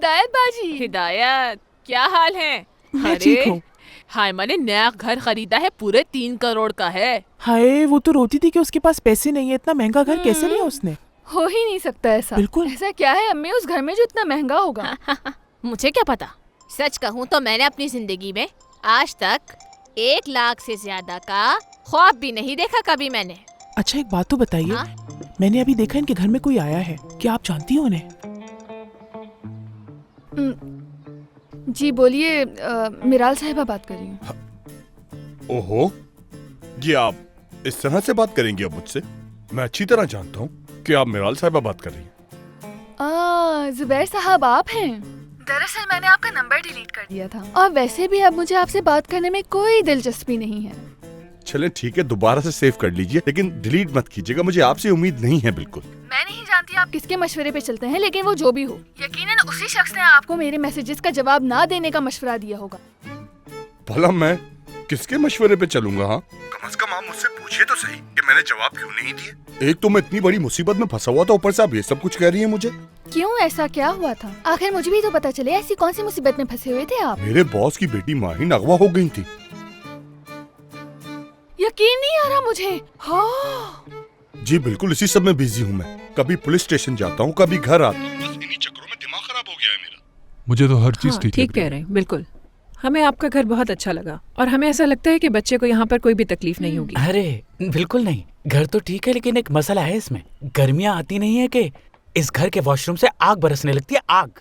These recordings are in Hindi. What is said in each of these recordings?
हिदायत बाजी। हिदायत, क्या हाल है? मैं ठीक हूँ। हाय, मैंने नया घर खरीदा है, पूरे 3 करोड़ का है। हाय, वो तो रोती थी कि उसके पास पैसे नहीं है। इतना महंगा घर कैसे लिया उसने? हो ही नहीं सकता ऐसा। बिल्कुल। ऐसा क्या है अम्मी उस घर में जो इतना महंगा होगा? मुझे क्या पता। सच कहूँ तो मैंने अपनी जिंदगी में आज तक 1 लाख से ज्यादा का ख्वाब भी नहीं देखा कभी मैंने। अच्छा, एक बात तो बताइए। हाँ? मैंने अभी देखा इनके घर में कोई आया है, क्या आप जानती हो उन्हें? जी बोलिए, मिराल साहिबा बात कर रही हूँ। ओहो, ये आप इस तरह से बात करेंगी अब मुझसे? मैं अच्छी तरह जानता हूँ कि आप मिराल साहिबा बात कर रही हैं। जुबैर साहब आप हैं? दरअसल मैंने आपका नंबर डिलीट कर दिया था और वैसे भी अब मुझे आपसे बात करने में कोई दिलचस्पी नहीं है। चलें ठीक है, दोबारा से सेव कर लीजिए, लेकिन डिलीट मत कीजिएगा। मुझे आपसे उम्मीद नहीं है बिल्कुल। मैं नहीं जानती आप किसके मशवरे पे चलते हैं, लेकिन वो जो भी हो, यकीनन उसी शख्स ने आपको मेरे मैसेजेस का जवाब ना देने का मशवरा दिया होगा। भला मैं किसके मशवरे पे चलूंगा? हाँ, कम से कम आप मुझसे पूछिए तो सही कि मैंने जवाब क्यों नहीं दिए। एक तो मैं इतनी बड़ी मुसीबत में फंसा हुआ था, ऊपर से आप ये सब कुछ कह रही हैं मुझे। क्यों, ऐसा क्या हुआ था? आखिर मुझे भी तो पता चले, ऐसी कौन सी मुसीबत में फंसे हुए थे आप? मेरे बॉस की बेटी माहिन अगवा हो गई थी। यकीन नहीं आ रहा मुझे। हाँ। जी बिल्कुल, इसी सब में बिजी हूँ मैं। कभी पुलिस स्टेशन जाता हूँ, कभी घर आता हूँ। बस इन्हीं चक्करों में दिमाग खराब हो गया है मेरा। मुझे तो हर चीज हाँ, ठीक ठीक कह रहे हैं, बिल्कुल। हमें आपका घर बहुत अच्छा लगा और हमें ऐसा लगता है कि बच्चे को यहाँ पर कोई भी तकलीफ नहीं होगी। अरे बिल्कुल नहीं, घर तो ठीक है, लेकिन एक मसला है इसमें। गर्मियाँ आती नहीं है कि इस घर के वॉशरूम से आग बरसने लगती है, आग।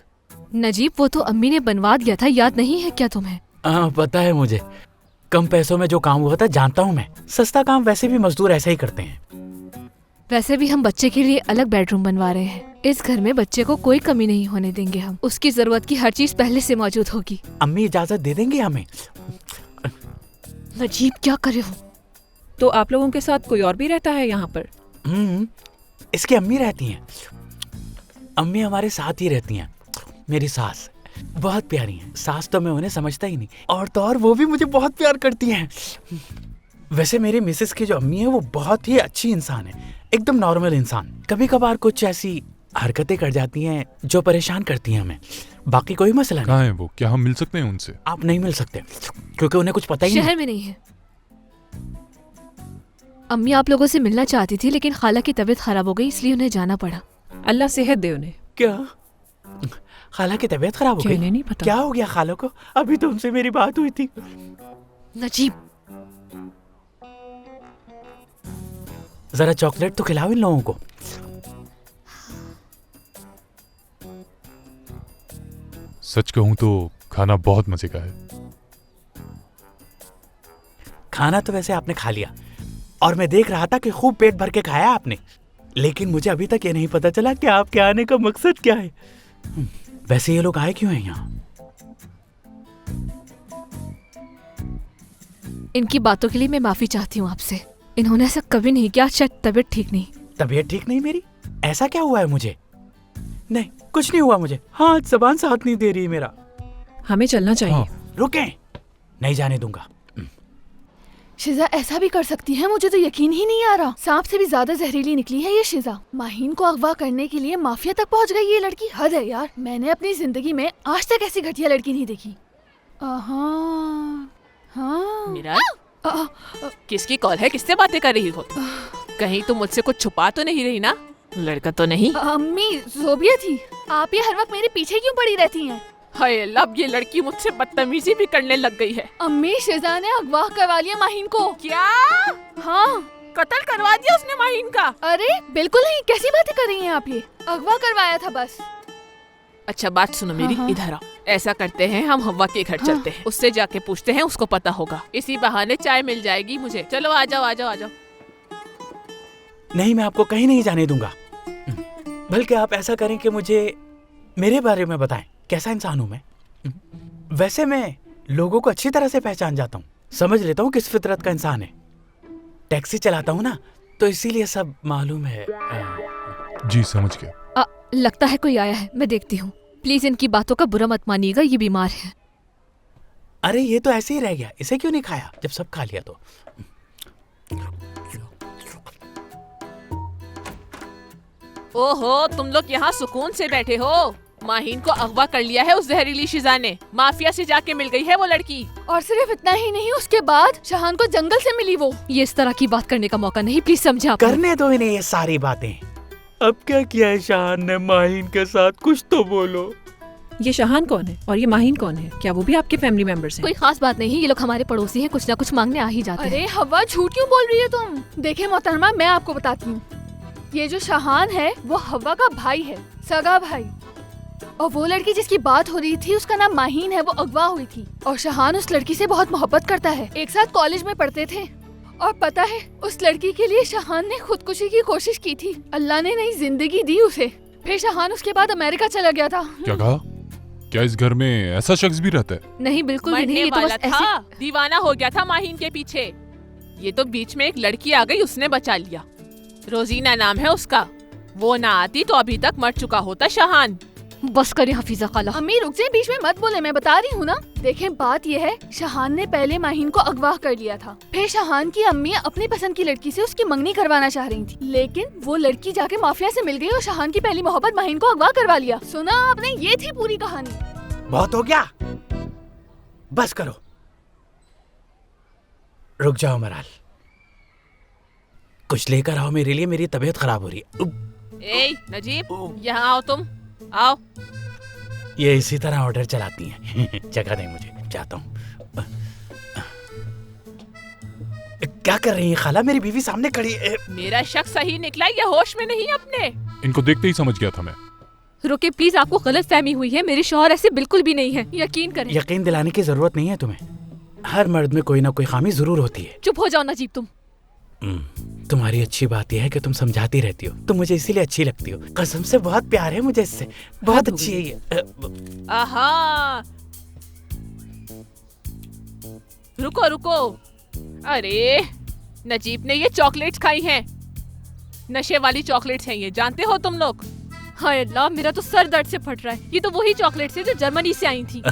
नजीब, वो तो अम्मी ने बनवा दिया था, याद नहीं है क्या तुम्हें? पता है मुझे। कम पैसों में जो काम हुआ था जानता हूँ मैं। सस्ता काम वैसे भी मजदूर ऐसा ही करते हैं। वैसे भी हम बच्चे के लिए अलग बेडरूम बनवा रहे हैं। इस घर में बच्चे को कोई कमी नहीं होने देंगे हम। उसकी जरूरत की हर चीज पहले से मौजूद होगी। अम्मी इजाजत दे देंगे हमें? नजीब, क्या करे हो? तो आप लोगों के साथ कोई और भी रहता है यहाँ पर? इसकी अम्मी रहती हैं। अम्मी हमारे साथ ही रहती हैं। मेरी सास बहुत प्यारी हैं। सास तो मैं उन्हें समझता ही नहीं, और तो और वो भी मुझे बहुत प्यार करती हैं। वैसे मेरी मिसेस की जो अम्मी है वो बहुत ही अच्छी इंसान है, एकदम नॉर्मल इंसान। कभी कभार कुछ ऐसी हरकतें कर जाती हैं जो परेशान करती हैं हमें, बाकी कोई मसला नहीं। कहाँ है वो? क्या हम मिल सकते हैं उनसे? आप नहीं मिल सकते क्योंकि उन्हें कुछ पता ही नहीं। शहर में नहीं है। अम्मी आप लोगों से मिलना चाहती थी, लेकिन खाला की तबीयत खराब हो गई, इसलिए उन्हें जाना पड़ा। अल्लाह सेहत दे उन्हें। क्या खाला की तबीयत खराब हो क्या गई? इन्हें नहीं पता? क्या हो गया खाला को? अभी तो उनसे मेरी बात हुई थी। नजीब, जरा चॉकलेट तो खिलाओ इन लोगों को। सच कहूँ तो खाना बहुत मजे का है। खाना तो वैसे आपने खा लिया, और मैं देख रहा था कि खूब पेट भर के खाया आपने, लेकिन मुझे अभी तक ये नहीं पता चला कि आपके आने का मकसद क्या है। वैसे ये लोग आए क्यों हैं यहाँ? इनकी बातों के लिए मैं माफी चाहती हूँ आपसे। इन्होंने ऐसा कभी नहीं किया। शायद तबीयत ठीक नहीं। तबीयत ठीक नहीं मेरी? ऐसा क्या हुआ है मुझे? नहीं, कुछ नहीं हुआ मुझे। हाँ, जबान साथ नहीं दे रही मेरा। हमें चलना चाहिए। हाँ। रुकें, नहीं जाने दूंगा। शिजा ऐसा भी कर सकती है? मुझे तो यकीन ही नहीं आ रहा। सांप से भी ज्यादा जहरीली निकली है ये शिजा। माहीन को अगवा करने के लिए माफिया तक पहुंच गई ये लड़की। हद है यार, मैंने अपनी जिंदगी में आज तक ऐसी घटिया लड़की नहीं देखी। हाँ। मिराल, किसकी कॉल है? किससे बातें कर रही हो? कहीं तुम मुझसे कुछ छुपा तो नहीं रही ना? लड़का तो नहीं? अम्मी, ज़ोबिया थी। आप ये हर वक्त मेरे पीछे क्यों पड़ी रहती हैं? हाय अल्लाह, अब ये लड़की मुझसे बदतमीजी भी करने लग गई है। अम्मी, शिजा ने अगवा करवा लिया माहीन को। क्या? हाँ, कत्ल करवा दिया उसने माहीन का? अरे बिल्कुल नहीं, कैसी बातें कर रही हैं आप? ये अगवा करवाया था बस। अच्छा बात सुनो मेरी, हाँ। इधर आओ। ऐसा करते हैं, हम हव्वा के घर चलते हैं, उससे जाके पूछते हैं, उसको पता होगा। इसी बहाने चाय मिल जाएगी मुझे। चलो आ जाओ आ जाओ आ जाओ। नहीं, मैं आपको कहीं नहीं जाने दूंगा। बल्कि आप ऐसा करें कि मुझे मेरे बारे में बताएं, कैसा इंसान हूं मैं। वैसे मैं लोगों को अच्छी तरह से पहचान जाता हूँ, समझ लेता हूँ किस फितरत का इंसान है। टैक्सी चलाता हूँ ना, तो इसीलिए सब मालूम है। जी समझ गया। लगता है कोई आया है, मैं देखती हूँ। प्लीज इनकी बातों का बुरा मत मानिएगा, ये बीमार है। अरे ये तो ऐसे ही रह गया, इसे क्यों नहीं खाया जब सब खा लिया तो। ओहो, तुम लोग यहाँ सुकून से बैठे हो। माहीन को अगवा कर लिया है उस जहरीली शिजा ने। माफिया से जाके मिल गई है वो लड़की। और सिर्फ इतना ही नहीं, उसके बाद शहान को जंगल से मिली वो। ये इस तरह की बात करने का मौका नहीं, प्लीज समझा। करने दो इन्हें ये सारी बातें। अब क्या किया है शाहान ने माहीन के साथ, कुछ तो बोलो। ये शहान कौन है और ये माहीन कौन है? क्या वो भी आपके फैमिली मेंबर्स हैं? कोई खास बात नहीं, ये लोग हमारे पड़ोसी हैं, कुछ ना कुछ मांगने आ ही जाते हैं। अरे हवा, झूठ क्यों बोल रही है तुम? देखे मोहतरमा, मैं आपको बताती हूँ, ये जो शहान है वो हवा का भाई है, सगा भाई। और वो लड़की जिसकी बात हो रही थी उसका नाम माहीन है, वो अगवा हुई थी। और शहान उस लड़की से बहुत मोहब्बत करता है, एक साथ कॉलेज में पढ़ते थे। और पता है, उस लड़की के लिए शहान ने खुदकुशी की कोशिश की थी, अल्लाह ने नई जिंदगी दी उसे। फिर शहान उसके बाद अमेरिका चला गया था। क्या कहा? क्या इस घर में ऐसा शख्स भी रहता है? नहीं, बिल्कुल भी नहीं, मरने ये तो वाला बस था, ऐसे। दीवाना हो गया था माहीन के पीछे। ये तो बीच में एक लड़की आ गई, उसने बचा लिया। रोजीना नाम है उसका। वो ना आती तो अभी तक मर चुका होता शहान। बस करें हफीजा खाला। अम्मी रुक जाए, बीच में मत बोले, मैं बता रही हूँ ना। देखें, बात ये है, शहान ने पहले माहीन को अगवा कर लिया था। फिर शहान की अम्मी अपनी पसंद की लड़की से उसकी मंगनी करवाना चाह रही थी, लेकिन वो लड़की जाके माफिया से मिल गई और शहान की पहली मोहब्बत माहीन को अगवा करवा लिया। सुना आपने? ये थी पूरी कहानी। बहुत हो गया, बस करो। रुक जाओ मराल, कुछ लेकर आओ मेरे लिए, मेरी तबीयत खराब हो रही है। ए नजीब, यहाँ आओ, तुम आओ। ये इसी तरह ऑर्डर चलाती हैं। जगह नहीं मुझे, जाता हूँ। क्या कर रही है खाला? मेरी बीवी सामने खड़ी है। मेरा शक सही निकला, ये होश में नहीं अपने। इनको देखते ही समझ गया था मैं। रुके प्लीज, आपको गलत फहमी हुई है, मेरे शौहर ऐसे बिल्कुल भी नहीं है, यकीन करें। यकीन दिलाने की जरूरत नहीं है तुम्हें, हर मर्द में कोई ना कोई खामी जरूर होती है। चुप हो जाओ नजीब तुम। तुम्हारी अच्छी बात यह है कि तुम समझाती रहती हो, तुम मुझे इसीलिए अच्छी लगती हो। कसम से बहुत प्यार है मुझे इससे, बहुत अच्छी है ये। आहा, रुको रुको। अरे नजीब ने ये चॉकलेट्स खाई हैं, नशे वाली चॉकलेट्स हैं ये, जानते हो तुम लोग? हाय अल्लाह, मेरा तो सर दर्द से फट रहा है। ये तो वही चॉकलेट्स है जो जर्मनी से आई थी।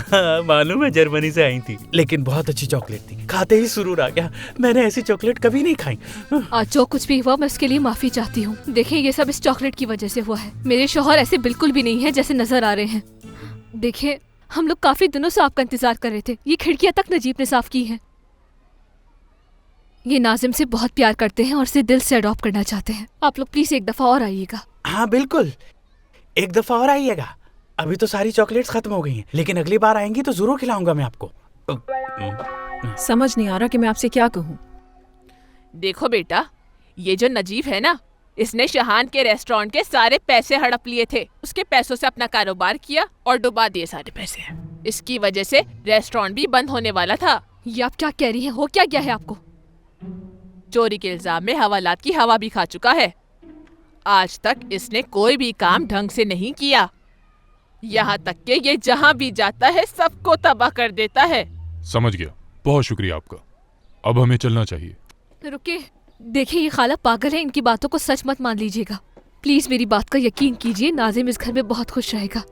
मालूम है, जर्मनी से आई थी, लेकिन बहुत अच्छी चॉकलेट थी, खाते ही सुरूर आ गया। मैंने ऐसी चॉकलेट कभी नहीं खाई। आज जो कुछ भी हुआ मैं उसके लिए माफी चाहती हूँ। देखिए, ये सब इस चॉकलेट की वजह से हुआ है। मेरे शौहर ऐसे बिल्कुल भी नहीं है जैसे नजर आ रहे हैं। देखिए, हम लोग काफी दिनों से आपका इंतजार कर रहे थे, ये खिड़कियां तक नजीब ने साफ की हैं। ये नाजिम से बहुत प्यार करते हैं और इसे दिल से अडॉप्ट करना चाहते हैं। आप लोग प्लीज एक दफा और आइएगा। हाँ बिल्कुल, एक दफा और आइएगा। अभी तो सारी चॉकलेट्स खत्म हो गई हैं, लेकिन अगली बार आएंगी तो जरूर खिलाऊंगा मैं आपको। समझ नहीं आ रहा कि मैं आपसे क्या कहूँ। देखो बेटा, ये जो नजीब है ना, इसने शहान के रेस्टोरेंट के सारे पैसे हड़प लिए थे। उसके पैसों से अपना कारोबार किया और डुबा दिए सारे पैसे। इसकी वजह से रेस्टोरेंट भी बंद होने वाला था। ये आप क्या कह रही हैं? हो क्या गया है आपको? चोरी के इल्जाम में हवालात की हवा भी खा चुका है। आज तक इसने कोई भी काम ढंग से नहीं किया, यहाँ तक कि ये जहाँ भी जाता है सबको तबाह कर देता है। समझ गया, बहुत शुक्रिया आपका। अब हमें चलना चाहिए। रुके, देखिए, ये खाला पागल है, इनकी बातों को सच मत मान लीजिएगा। प्लीज मेरी बात का यकीन कीजिए, नाजिम इस घर में बहुत खुश रहेगा।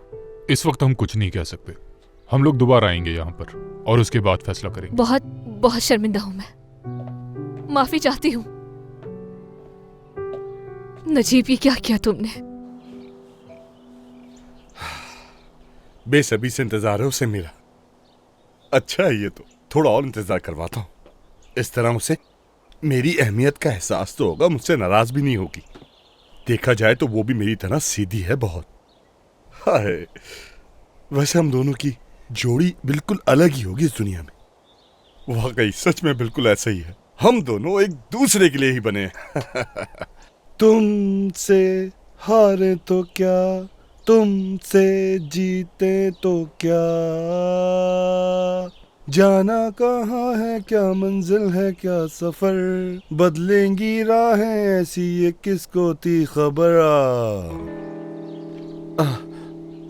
इस वक्त हम कुछ नहीं कह सकते, हम लोग दोबारा आएंगे यहाँ पर और उसके बाद फैसला करेंगे। बहुत बहुत शर्मिंदा हूँ मैं, माफी चाहती हूँ। नजीब, ये क्या किया तुमने? बेसब्री से इंतजार है उसे मेरा। अच्छा है ये तो, थोड़ा और इंतजार करवाता हूँ। इस तरह उसे मेरी अहमियत का एहसास तो होगा, मुझसे नाराज भी नहीं होगी। देखा जाए तो वो भी मेरी तरह सीधी है बहुत। हाय, वैसे हम दोनों की जोड़ी बिल्कुल अलग ही होगी इस दुनिया में। वाकई सच में बिल्कुल ऐसा ही है, हम दोनों एक दूसरे के लिए ही बने हैं। तुमसे हारे तो क्या, तुमसे जीते तो क्या, जाना कहाँ है, क्या मंजिल है, क्या सफर, बदलेंगी राहें ऐसी ये किसको थी खबर।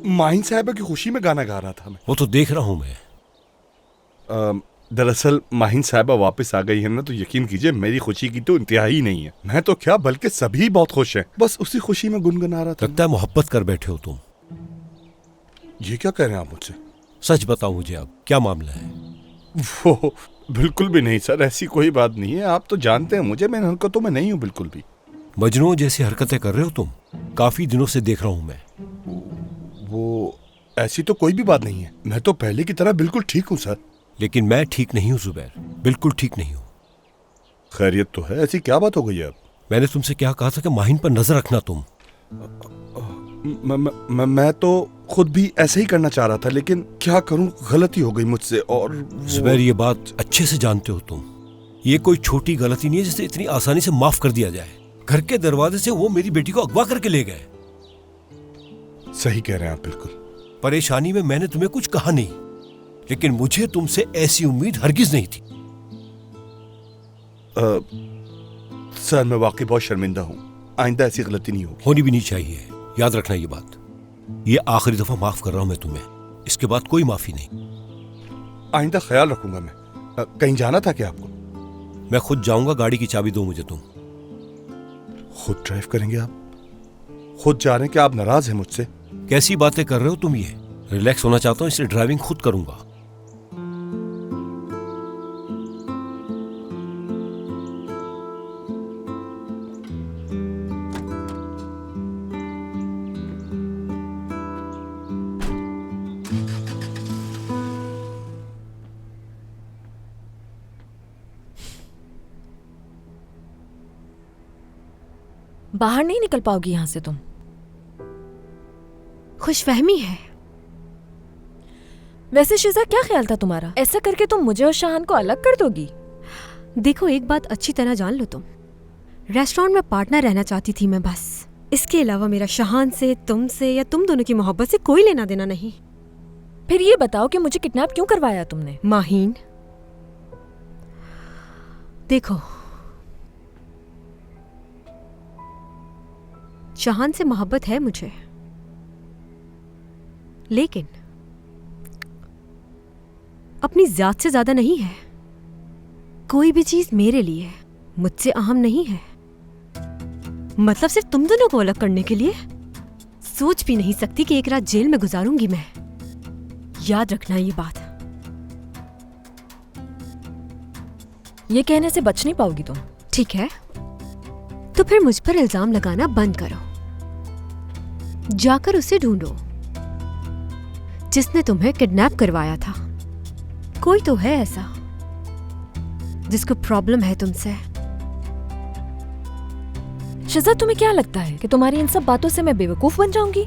माहिन साहबा की खुशी में गाना गा रहा था मैं। वो तो देख रहा हूँ मैं। दरअसल माहिन साहबा वापस आ गई है ना, तो यकीन कीजिए मेरी खुशी की तो इंतहा ही नहीं है। मैं तो क्या, बल्कि सभी बहुत खुश हैं। बस उसी खुशी में गुनगुना रहा था। लगता है मोहब्बत कर बैठे हो तुम। ये क्या कह रहे हैं आप मुझसे? सच बताओ मुझे, अब क्या मामला है? वो बिल्कुल भी नहीं सर, ऐसी कोई बात नहीं है। आप तो जानते हैं मुझे, मैं इन हरकतों में नहीं हूँ बिल्कुल भी। मजनू जैसी हरकतें कर रहे हो तुम, काफी दिनों से देख रहा हूँ मैं। वो ऐसी तो कोई भी बात नहीं है, मैं तो पहले की तरह बिल्कुल ठीक हूँ सर। लेकिन मैं ठीक नहीं हूँ जुबैर, बिल्कुल ठीक नहीं हूँ। खैरियत तो है, ऐसी क्या बात हो गई है अब? मैंने तुमसे क्या कहा था कि माहिन पर नजर रखना तुम। मैं तो खुद भी ऐसे ही करना चाह रहा था, लेकिन क्या करूं, गलती हो गई मुझसे। और जुबैर ये बात अच्छे से जानते हो तुम, ये कोई छोटी गलती नहीं है जिसे इतनी आसानी से माफ कर दिया जाए। घर के दरवाजे से वो मेरी बेटी को अगवा करके ले गए। सही कह रहे हैं आप, बिल्कुल। परेशानी में मैंने तुम्हें कुछ कहा नहीं, लेकिन मुझे तुमसे ऐसी उम्मीद हरगिज नहीं थी। सर मैं वाकई बहुत शर्मिंदा हूँ, आइंदा ऐसी गलती नहीं होगी। होनी भी नहीं चाहिए, याद रखना ये बात। ये आखिरी दफा माफ कर रहा हूं मैं तुम्हें, इसके बाद कोई माफी नहीं। आइंदा ख्याल रखूंगा मैं। कहीं जाना था क्या आपको? मैं खुद जाऊंगा, गाड़ी की चाबी दो मुझे तुम। खुद ड्राइव करेंगे आप? खुद जा रहे हैं? क्या आप नाराज हैं मुझसे? कैसी बातें कर रहे हो तुम ये? रिलैक्स होना चाहता हूं, इसलिए ड्राइविंग खुद करूंगा। बाहर नहीं निकल पाओगी यहां से तुम। खुशफहमी है। वैसे शिजा क्या ख्याल था तुम्हारा? ऐसा करके तुम मुझे और शाहान को अलग कर दोगी? देखो एक बात अच्छी तरह जान लो, तुम रेस्टोरेंट में पार्टनर रहना चाहती थी मैं, बस। इसके अलावा मेरा शाहान से, तुमसे या तुम दोनों की मोहब्बत से कोई लेना देना नहीं। फिर ये बताओ कि मुझे किडनैप क्यों करवाया तुमने? माहीन, देखो शाहान से मोहब्बत है मुझे, लेकिन अपनी जात से ज्यादा नहीं है। कोई भी चीज मेरे लिए मुझसे अहम नहीं है। मतलब सिर्फ तुम दोनों को अलग करने के लिए सोच भी नहीं सकती कि एक रात जेल में गुजारूंगी मैं। याद रखना ये बात। ये कहने से बच नहीं पाओगी तुम। ठीक है, तो फिर मुझ पर इल्जाम लगाना बंद करो। जाकर उसे ढूंढो जिसने तुम्हें किडनैप करवाया था। कोई तो है ऐसा जिसको प्रॉब्लम है तुमसे। शिजा तुम्हें क्या लगता है कि तुम्हारी इन सब बातों से मैं बेवकूफ बन जाऊंगी?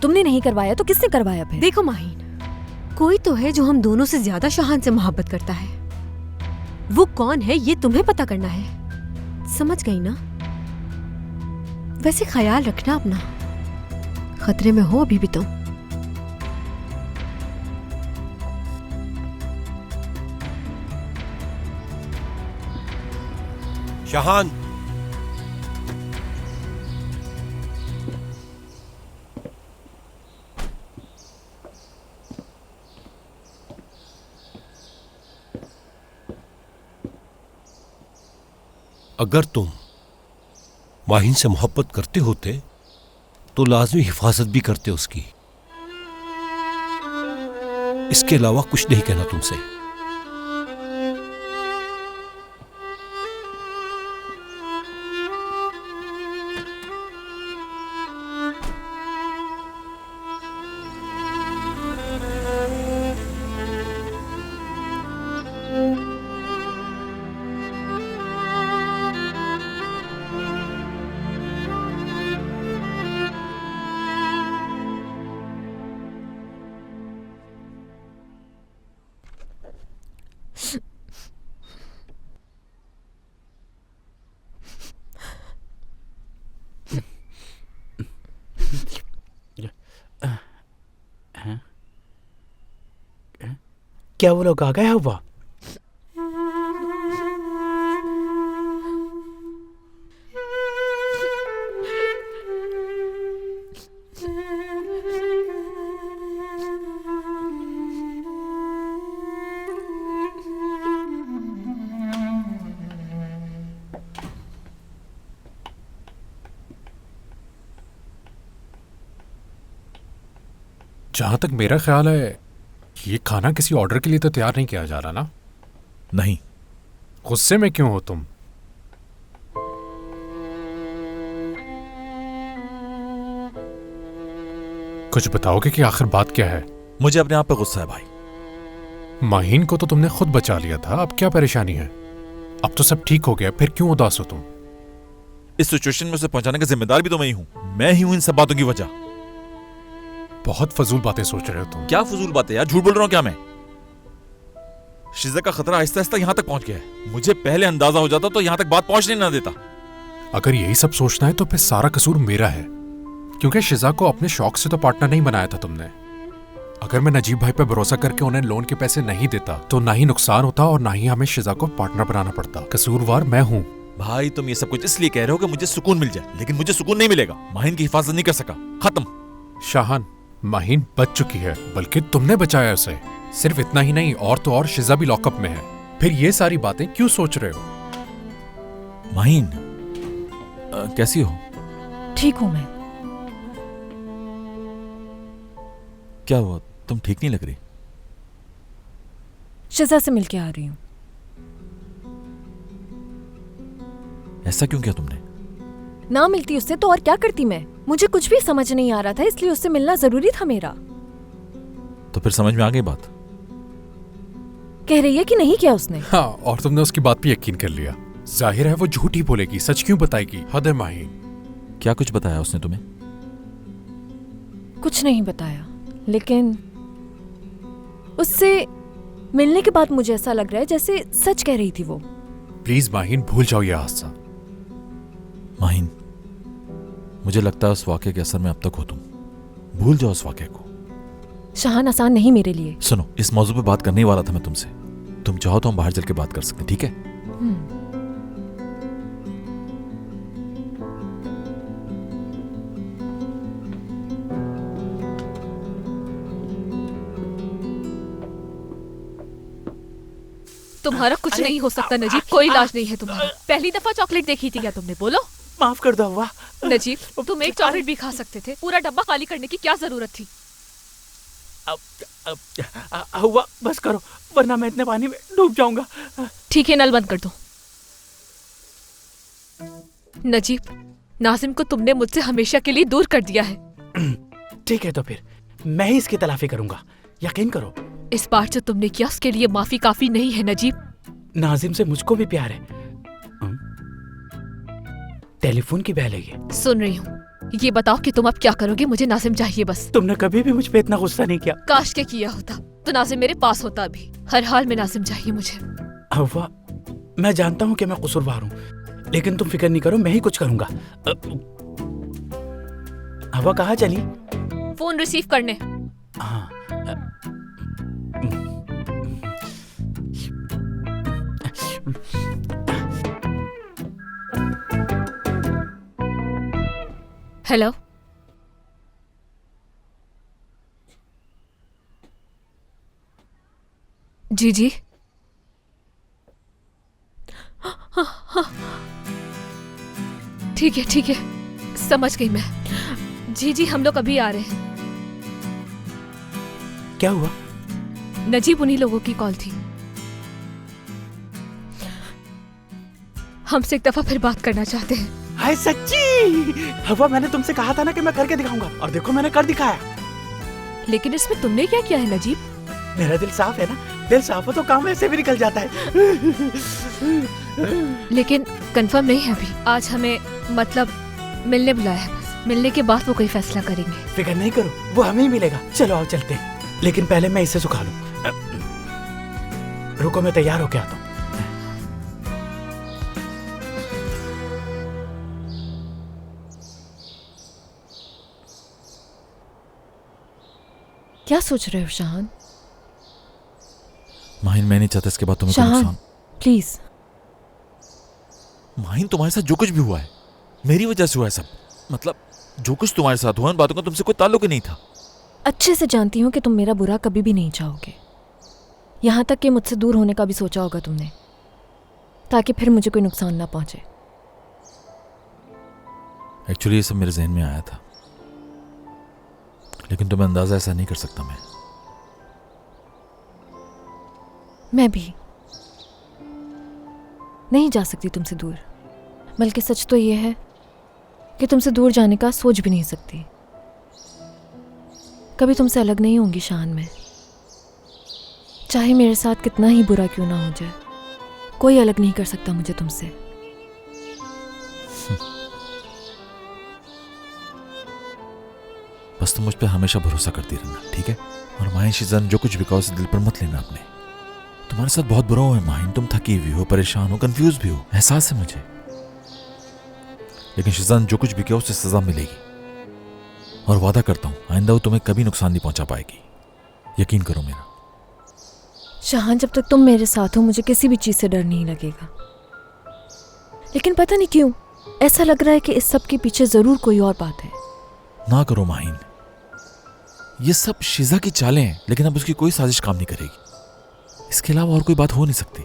तुमने नहीं करवाया तो किसने करवाया फिर? देखो माहीन, कोई तो है जो हम दोनों से ज्यादा शाहान से मोहब्बत करता है। वो कौन है ये तुम्हें पता करना है, समझ गई ना? वैसे ख्याल रखना अपना, खतरे में हो अभी भी तुम। शाहान, अगर तुम माहिन से मोहब्बत करते होते तो लाजमी हिफाजत भी करते उसकी। इसके अलावा कुछ नहीं कहना तुमसे। क्या वो लोग आ गए हुआ? जहां तक मेरा ख्याल है ये खाना किसी ऑर्डर के लिए तो तैयार नहीं किया जा रहा ना? नहीं। गुस्से में क्यों हो तुम? कुछ बताओगे कि आखिर बात क्या है? मुझे अपने आप पे गुस्सा है भाई। माहीन को तो तुमने खुद बचा लिया था, अब क्या परेशानी है? अब तो सब ठीक हो गया, फिर क्यों उदास हो तुम? इस सिचुएशन में उसे पहुंचाने का जिम्मेदार भी तो मैं ही हूं। मैं ही हूं इन सब बातों की वजह। बहुत फजूल बातें सोच रहे हो तुम। क्या फजूल बातें यार, झूठ बोल रहा हूं क्या मैं? शिजा का खतरा आहिस्ता आहिस्ता यहां तक पहुंच गया है। मुझे पहले अंदाजा हो जाता तो यहां तक बात पहुंचने ना देता। अगर यही सब सोचना है तो फिर सारा कसूर मेरा है, क्योंकि शिजा को अपने शौक से तो पार्टनर नहीं बनाया था तुमने। अगर मैं नजीब भाई पे भरोसा करके उन्हें लोन के पैसे नहीं देता तो ना ही नुकसान होता और ना ही हमें शिजा को पार्टनर बनाना पड़ता। कसूरवार मैं हूँ। भाई तुम ये सब कुछ इसलिए कह रहे हो कि मुझे सुकून मिल जाए, लेकिन मुझे सुकून नहीं मिलेगा। माहीन की हिफाजत नहीं कर सका, खत्म। शाहान, माहीन बच चुकी है, बल्कि तुमने बचाया उसे। सिर्फ इतना ही नहीं, और तो और शिजा भी लॉकअप में है। फिर ये सारी बातें क्यों सोच रहे हो? माहीन कैसी हो? ठीक हूं मैं। क्या हुआ, तुम ठीक नहीं लग रही? शिजा से मिलके आ रही हूँ। ऐसा क्यों किया तुमने? ना मिलती उससे तो और क्या करती मैं? मुझे कुछ भी समझ नहीं आ रहा था, इसलिए उससे मिलना जरूरी था मेरा। तो फिर समझ में आ गई बात? कह रही है कि नहीं किया उसने। हाँ, और तुमने उसकी बात पे यकीन कर लिया। जाहिर है वो झूठ ही बोलेगी, सच क्यों बताएगी? हद है माहीन। क्या कुछ बताया उसने तुम्हें? कुछ नहीं बताया, लेकिन उससे मिलने के बाद मुझे ऐसा लग रहा है जैसे सच कह रही थी वो। प्लीज माहीन, भूल जाओ ये हादसा। माहीन, मुझे लगता है उस वाकये के असर में अब तक हो तुम। भूल जाओ उस वाकये को। शाहान, आसान नहीं मेरे लिए। सुनो, इस मौजू पे बात करने ही वाला था मैं तुमसे। तुम चाहो तो हम बाहर चल के बात कर सकते, ठीक है? तुम्हारा कुछ नहीं हो सकता नजीब, कोई इलाज नहीं है तुम्हारा। पहली दफा चॉकलेट देखी थी क्या तुमने? बोलो। माफ कर दो अव्वा। नजीब, तुम एक चॉकलेट भी खा सकते थे, पूरा डब्बा खाली करने की क्या जरूरत थी? अव्वा बस करो, वरना मैं इतने पानी में डूब जाऊंगा। ठीक है, नल बंद कर दो। नजीब, नाजिम को तुमने मुझसे हमेशा के लिए दूर कर दिया है। ठीक है, तो फिर मैं ही इसकी तलाफी करूंगा, यकीन करो। इस बार जो तुमने किया उसके लिए माफी काफी नहीं है नजीब। नाजिम से मुझको भी प्यार है। टेलीफोन की बेल है ये। सुन रही हूँ। ये बताओ कि तुम अब क्या करोगे? मुझे नाजिम चाहिए बस। तुमने कभी भी मुझ पे इतना गुस्सा नहीं किया। काश के किया होता तो नाजिम मेरे पास होता अभी। हर हाल में नाजिम चाहिए मुझे। अव्वा, मैं जानता हूँ कि मैं कसूरवार हूँ, लेकिन तुम फिक्र नहीं करो, मैं ही कुछ करूंगा। अव्वा कहाँ चली? फोन रिसीव करने। हाँ। हेलो। जी जी। ठीक है ठीक है, समझ गई मैं। जी जी, हम लोग अभी आ रहे हैं। क्या हुआ? नजीब, उन्हीं लोगों की कॉल थी। हमसे एक दफा फिर बात करना चाहते हैं। हाय सच्ची! हवा, मैंने तुमसे कहा था ना कि मैं करके दिखाऊंगा, और देखो मैंने कर दिखाया। लेकिन इसमें तुमने क्या किया है नजीब? मेरा दिल साफ है ना, दिल साफ हो तो काम ऐसे भी निकल जाता है। लेकिन कंफर्म नहीं है अभी। आज हमें मतलब मिलने बुलाया है, बस मिलने के बाद वो कोई फैसला करेंगे। फिक्र नहीं करो, वो हमें ही मिलेगा। चलो आओ चलते हैं, लेकिन पहले मैं इसे सुखा लूं। रुको, मैं तैयार होके आता हूँ। क्या सोच रहे हो शाहान? माहीन, मैं नहीं चाहता इसके बाद तुम्हें कोई नुकसान। प्लीज। माहीन, तुम्हारे साथ जो कुछ भी हुआ है मेरी वजह से हुआ है सब। मतलब जो कुछ तुम्हारे साथ हुआ, उन बातों का तुमसे कोई ताल्लुक ही नहीं था। अच्छे से जानती हूँ कि तुम मेरा बुरा कभी भी नहीं चाहोगे। यहाँ तक कि मुझसे दूर होने का भी सोचा होगा तुमने, ताकि फिर मुझे कोई नुकसान ना पहुंचे। एक्चुअली ये सब मेरे जहन में आया था, लेकिन तुम्हें अंदाजा ऐसा नहीं कर सकता मैं भी नहीं जा सकती तुमसे दूर। बल्कि सच तो ये है कि तुमसे दूर जाने का सोच भी नहीं सकती। कभी तुमसे अलग नहीं होंगी शान में। चाहे मेरे साथ कितना ही बुरा क्यों ना हो जाए, कोई अलग नहीं कर सकता मुझे तुमसे। बस तुम मुझ पे हमेशा भरोसा करती रहना, ठीक है? और माहिन शीजान, जो कुछ भी कहो उसे दिल पर मत लेना अपने। तुम्हारे साथ बहुत बुरा हुआ है माहिन, तुम थकी हुई हो, परेशान हो, कंफ्यूज भी हो, एहसास है मुझे। लेकिन शीजान, जो कुछ भी कहो उसे सजा मिलेगी, और वादा करता हूं आइंदा वो तुम्हें कभी नुकसान नहीं पहुंचा पाएगी। यकीन करो मेरा। शाहान, जब तक तुम मेरे साथ हो मुझे किसी भी चीज से डर नहीं लगेगा। लेकिन पता नहीं क्यों ऐसा लग रहा है कि इस सब के पीछे जरूर कोई और बात है। ना करो माहिन, ये सब शीजा की चालें हैं, लेकिन अब उसकी कोई साजिश काम नहीं करेगी। इसके अलावा और कोई बात हो नहीं सकती।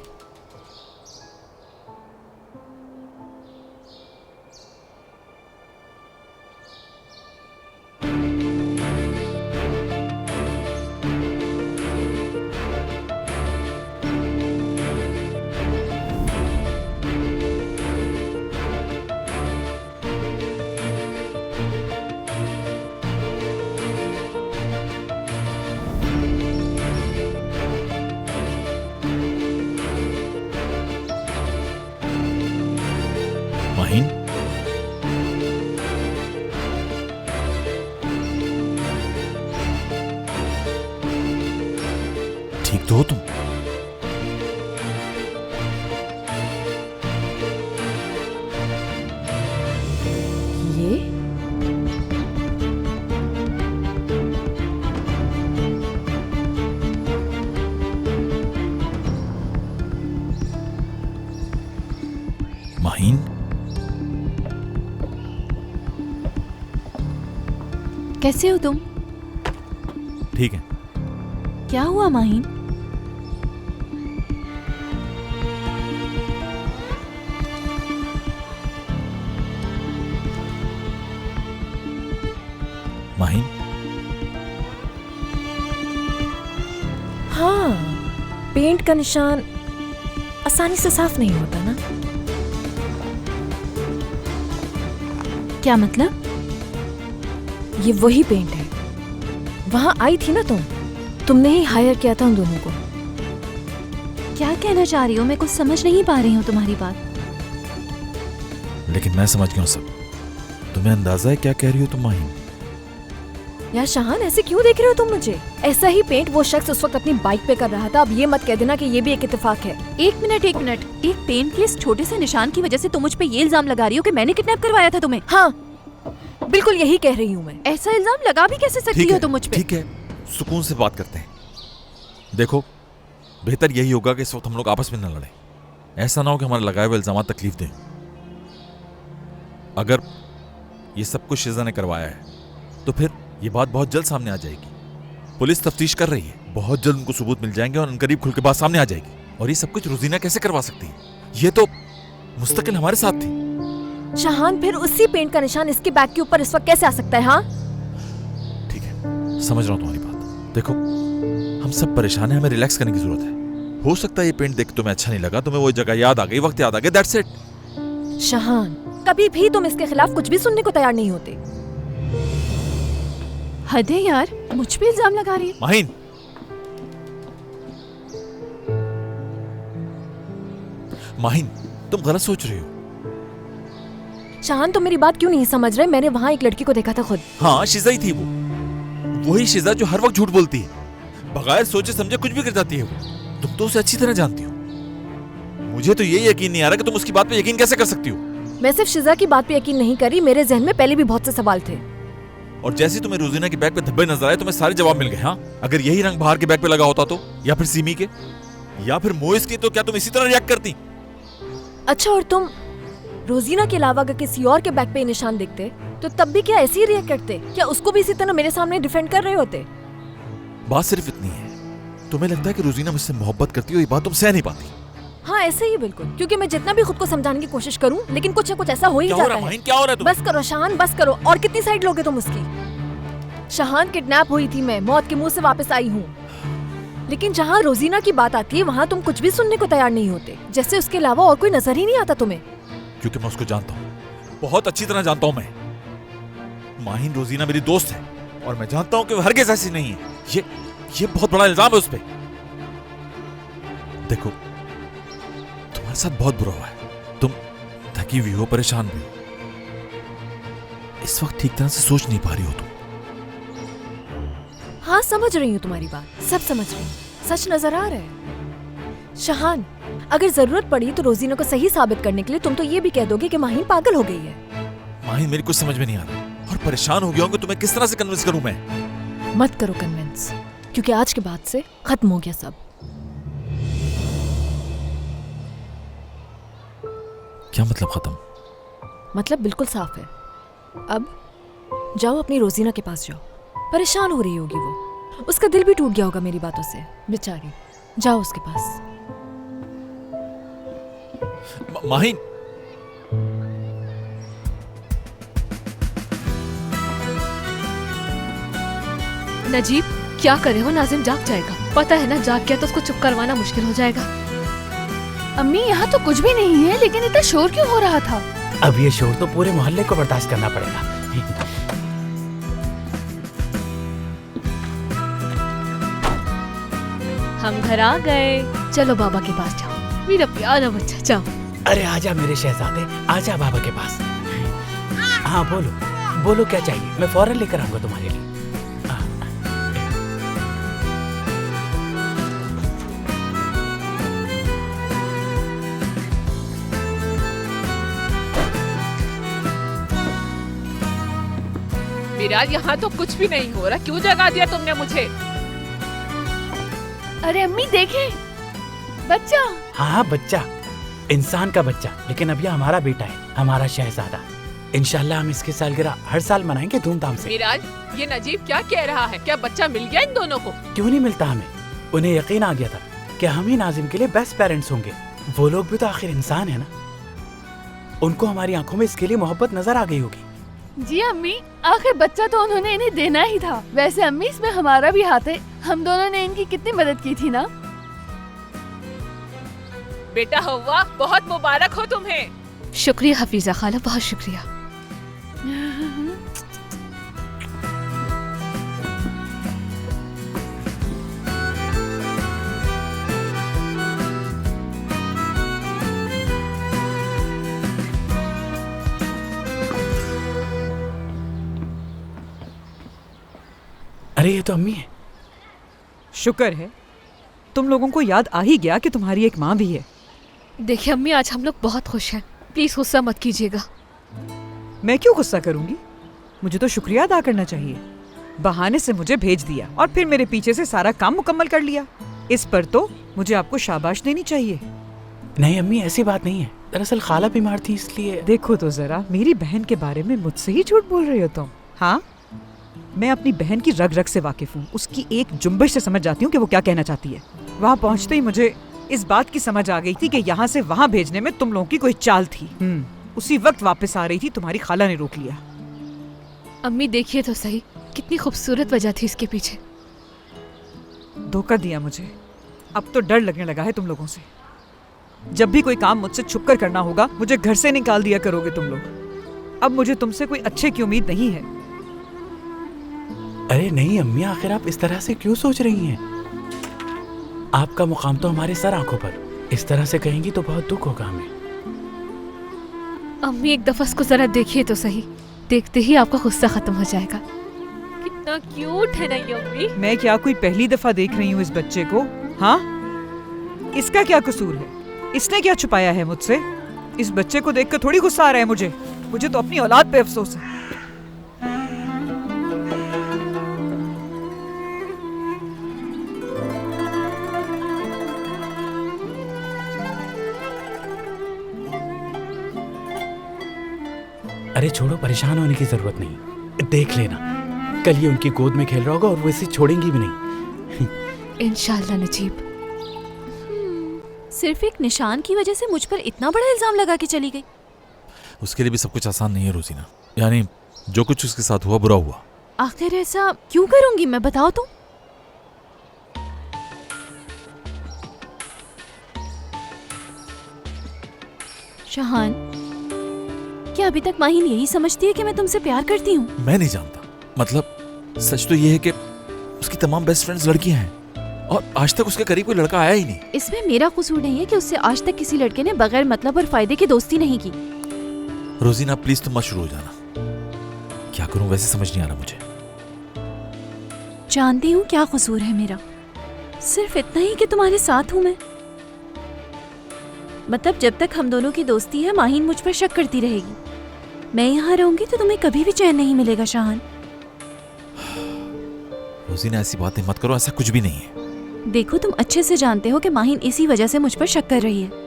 माहिन, ठीक तो हो तुम? ये माहिन, कैसे हो तुम? ठीक है। क्या हुआ माहिन? माहिन, हाँ, पेंट का निशान आसानी से साफ नहीं होता ना। क्या मतलब? ये वही पेंट है। वहां आई थी ना तुमने ही हायर किया था उन दोनों को। क्या कहना चाह रही हो? मैं कुछ समझ नहीं पा रही हूँ तुम्हारी बात। लेकिन मैं समझ गया हूं सब। तुम्हें अंदाजा है क्या कह रही हो तुम माहिन? यार शाहान, ऐसे क्यों देख रहे हो तुम मुझे? ऐसा ही पेंट वो शख्स उस वक्त अपनी बाइक पे कर रहा था। अब ये मत कह देना कि ये भी एक इत्तेफाक है। एक मिनट। एक पेंट के इस छोटे से निशान की वजह से तुम मुझ पे ये इल्जाम लगा रही हो कि मैंने किडनैप करवाया था तुम्हें? हाँ, बिल्कुल यही कह रही हूँ मैं। ऐसा इल्जाम लगा भी कैसे सकती हो तुम मुझ पे? ठीक है, सुकून से बात करते हैं। देखो, बेहतर यही होगा कि इस वक्त हम लोग आपस में न लड़े। ऐसा ना हो कि हमारे लगाए हुए इल्जाम तकलीफ दें। अगर ये सब कुछ शीजा ने करवाया है तो फिर ये बात बहुत जल्द सामने आ जाएगी। पुलिस तफ्तीश कर रही है, बहुत जल्द उनको सबूत मिल जाएंगे और उनकरीब खुल के बात सामने आ जाएगी। और ये सब कुछ रोजीना कैसे करवा सकती है? ये तो मुस्तकिल हमारे साथ थी। शाहान, फिर उसी पेंट का निशान इसके बैग के ऊपर इस वक्त कैसे आ सकता है? हाँ ठीक है, समझ रहा हूँ तुम्हारी बात। देखो, हम सब परेशान हैं, हमें रिलैक्स करने की जरूरत है। हो सकता है ये पेंट देख तुम्हें अच्छा नहीं लगा, तुम्हें वो जगह याद आ गई, वक्त याद आ गया, दैट्स इट। शाहान, कभी भी तुम इसके खिलाफ कुछ भी सुनने को तैयार नहीं होते। हद है यार, मुझ पे इल्जाम लगा रही है। माहिन, माहिन, तुम गलत सोच रही हो। शाहान, तुम मेरी बात क्यों नहीं समझ रहे? मैंने वहाँ एक लड़की को देखा था खुद। हाँ, शीजा ही थी वो। वही शीजा जो हर वक्त झूठ बोलती है, बगैर सोचे समझे कुछ भी कर जाती है वो। तुम तो उसे अच्छी तरह जानती हो। मुझे तो ये यकीन नहीं आ रहा कि तुम उसकी बात पे यकीन कैसे कर सकती हो। मैं सिर्फ शीजा की बात पे यकीन नहीं करी, मेरे जहन में पहले भी बहुत से सवाल थे। और जैसे तुम्हें रोजीना के बैग पे धब्बे नजर आए, तुम्हें सारे जवाब मिल गए। हाँ, अगर यही रंग बाहर के बैग पे लगा होता तो, या फिर सीमी के, या फिर मोइस के, तो क्या तुम इसी तरह रिएक्ट करती? अच्छा, और तुम रोजीना के अलावा अगर किसी और के बैग पे निशान देखते तो तब भी क्या ऐसे ही रिएक्ट करते? क्या उसको भी इसी तरह मेरे सामने डिफेंड कर रहे होते? बात सिर्फ इतनी है, तुम्हें लगता है कि रोजीना मुझसे मोहब्बत करती हो, ये बात तुम सह नहीं पाती। हाँ, ऐसे ही बिल्कुल। क्योंकि मैं जितना भी खुद को समझाने की कोशिश करूं, लेकिन कुछ ना कुछ ऐसा हो ही जाता है। क्या हो रहा है तुम्हें? बस करो शाहान, बस करो। और कितनी साइड लोगे तुम उसकी? शाहान, किडनैप हुई थी मैं, मौत के मुंह से वापस आई हूँ। लेकिन जहाँ रोजीना की बात आती है वहाँ तुम कुछ भी सुनने को तैयार नहीं होते, जैसे उसके अलावा और कोई नजर ही नहीं आता तुम्हें। क्योंकि मैं उसको जानता हूँ, बहुत अच्छी तरह जानता हूँ मैं। माहिन, रोजीना मेरी दोस्त है और मैं जानता हूं कि वो हरगिज़ ऐसी नहीं है। ये बहुत बड़ा इल्जाम है उस पे। देखो, तुम्हारे साथ बहुत बुरा हुआ है। तुम थकी हुई हो, परेशान भी हो, इस वक्त ठीक तरह से सोच नहीं पा रही हो तुम। हाँ, समझ रही हूँ तुम्हारी बात, सब समझ रही हूँ। सच नजर आ रहा है। शहान, अगर जरूरत पड़ी तो रोजीना को सही साबित करने के लिए तुम तो ये भी कह दोगे कि माहीन पागल हो गई है। माहीन, मेरी कुछ समझ में नहीं आ रहा और परेशान हो गया हूं कि तुम्हें किस तरह से कन्विंस करूं मैं। मत करो कन्विंस, क्योंकि आज के बाद से खत्म हो गया सब। क्या मतलब खत्म? मतलब बिल्कुल साफ है। अब जाओ अपनी रोजीना के पास जाओ। परेशान हो रही होगी वो, उसका दिल भी टूट गया होगा मेरी बातों से, बेचारी। जाओ उसके पास। माहीन, नजीब, क्या करे हो? नाजिम जाग जाएगा। पता है ना, जाग गया तो उसको चुप करवाना मुश्किल हो जाएगा। अम्मी, यहाँ तो कुछ भी नहीं है, लेकिन इतना शोर क्यों हो रहा था? अब ये शोर तो पूरे मोहल्ले को बर्दाश्त करना पड़ेगा। हम घर आ गए। चलो बाबा के पास जाओ, मेरा प्यारा बच्चा, जाओ। अरे आजा मेरे शहजादे, आजा बाबा के पास। हाँ बोलो, बोलो क्या चाहिए, मैं फौरन लेकर आऊंगा तुम्हारे लिए। मिराज, यहाँ तो कुछ भी नहीं हो रहा, क्यों जगा दिया तुमने मुझे? अरे अम्मी देखें, बच्चा। हाँ बच्चा, इंसान का बच्चा, लेकिन अब यह हमारा बेटा है, हमारा शहजादा। इंशाल्लाह हम इसकी सालगिरह हर साल मनाएंगे धूमधाम से। मिराज, ये नजीब क्या कह रहा है? क्या बच्चा मिल गया इन दोनों को? क्यों नहीं मिलता हमें? उन्हें यकीन आ गया था कि हम ही नाजिम के लिए बेस्ट पेरेंट्स होंगे। वो लोग भी तो आखिर इंसान है ना, उनको हमारी आंखों में इसके लिए मोहब्बत नजर आ गई होगी। जी अम्मी, आखिर बच्चा तो उन्होंने इन्हें देना ही था। वैसे अम्मी, इसमें हमारा भी हाथ है, हम दोनों ने इनकी कितनी मदद की थी ना। बेटा हुआ, बहुत मुबारक हो तुम्हें। शुक्रिया हफीजा खाला, बहुत शुक्रिया। अरे ये तो अम्मी है। शुक्र है तुम लोगों को याद आ ही गया कि तुम्हारी एक माँ भी है। देखिए अम्मी, आज हम लोग बहुत खुश हैं, प्लीज गुस्सा मत कीजिएगा। मैं क्यों गुस्सा करूंगी? मुझे तो शुक्रिया अदा करना चाहिए। बहाने से मुझे भेज दिया और फिर मेरे पीछे से सारा काम मुकम्मल कर लिया। इस पर तो मुझे आपको शाबाश देनी चाहिए। नहीं अम्मी, ऐसी बात नहीं है, दरअसल खाला बीमार थी इसलिए। देखो तो जरा, मेरी बहन के बारे में मुझसे ही झूठ बोल रही हो तुम। हाँ, मैं अपनी बहन की रग रग से वाकिफ हूँ, उसकी एक जुम्बिश से समझ जाती हूँ कि वो क्या कहना चाहती है। वहाँ पहुँचते ही मुझे इस बात की समझ आ गई थी कि यहाँ से वहाँ भेजने में तुम लोगों की कोई चाल थी। उसी वक्त वापस आ रही थी, तुम्हारी खाला ने रोक लिया। अम्मी देखिए तो सही, कितनी खूबसूरत वजह थी इसके पीछे। धोखा दिया मुझे। अब तो डर लगने लगा है तुम लोगों से। जब भी कोई काम मुझसे छुपकर करना होगा, मुझे घर से निकाल दिया करोगे तुम लोग। अब मुझे तुमसे कोई अच्छे की उम्मीद नहीं है। अरे नहीं अम्मी, आखिर आप इस तरह से क्यों सोच रही हैं? आपका मुकाम तो हमारे सर आंखों पर। इस तरह से कहेंगी तो बहुत दुख होगा हमें। अम्मी एक दफा इसको जरा देखिए तो सही, देखते ही आपका गुस्सा खत्म हो जाएगा। कितना क्यूट है ना ये अम्मी। मैं क्या कोई पहली दफा देख रही हूँ इस बच्चे को? हाँ, इसका क्या कसूर है? इसने क्या छुपाया है मुझसे? इस बच्चे को देखकर थोड़ी गुस्सा आ रहा है मुझे। मुझे तो अपनी औलाद पे अफसोस है। अरे छोड़ो, परेशान होने की जरूरत नहीं। देख लेना, कल ये उनकी गोद में खेल रहा होगा और वो इसे छोड़ेंगी भी नहीं। इंशाल्लाह नजीब। सिर्फ एक निशान की वजह से मुझ पर इतना बड़ा इल्जाम लगा के चली गई। उसके लिए भी सब कुछ आसान नहीं है रोजीना। यानी जो कुछ उसके साथ हुआ बुरा हुआ। आखिर ऐसा क्यों करूंगी मैं, बताओ तो। शहान, क्या अभी तक माहीन यही समझती है कि मैं तुमसे प्यार करती हूँ? मैं नहीं जानता, मतलब सच तो ये है कि उसकी तमाम बेस्ट फ्रेंड्स लड़कियां हैं और आज तक उसके करीब कोई लड़का आया ही नहीं। इसमें मेरा कसूर नहीं है कि उससे आज तक किसी लड़के ने बगैर मतलब और फायदे की दोस्ती नहीं की। रोजीना प्लीज तुम मत शुरू हो जाना। क्या करूं वैसे समझ नहीं आ रहा मुझे। जानती हूँ क्या कसूर है मेरा, सिर्फ इतना ही कि तुम्हारे साथ हूँ मैं। मतलब जब तक हम दोनों की दोस्ती है माहीन मुझ पर शक करती रहेगी। मैं यहाँ रहूंगी तो तुम्हें कभी भी चैन नहीं मिलेगा शाहान। रोजीना ऐसी बातें मत करो, ऐसा कुछ भी नहीं है। देखो तुम अच्छे से जानते हो कि माहीन इसी वजह से मुझ पर शक कर रही है।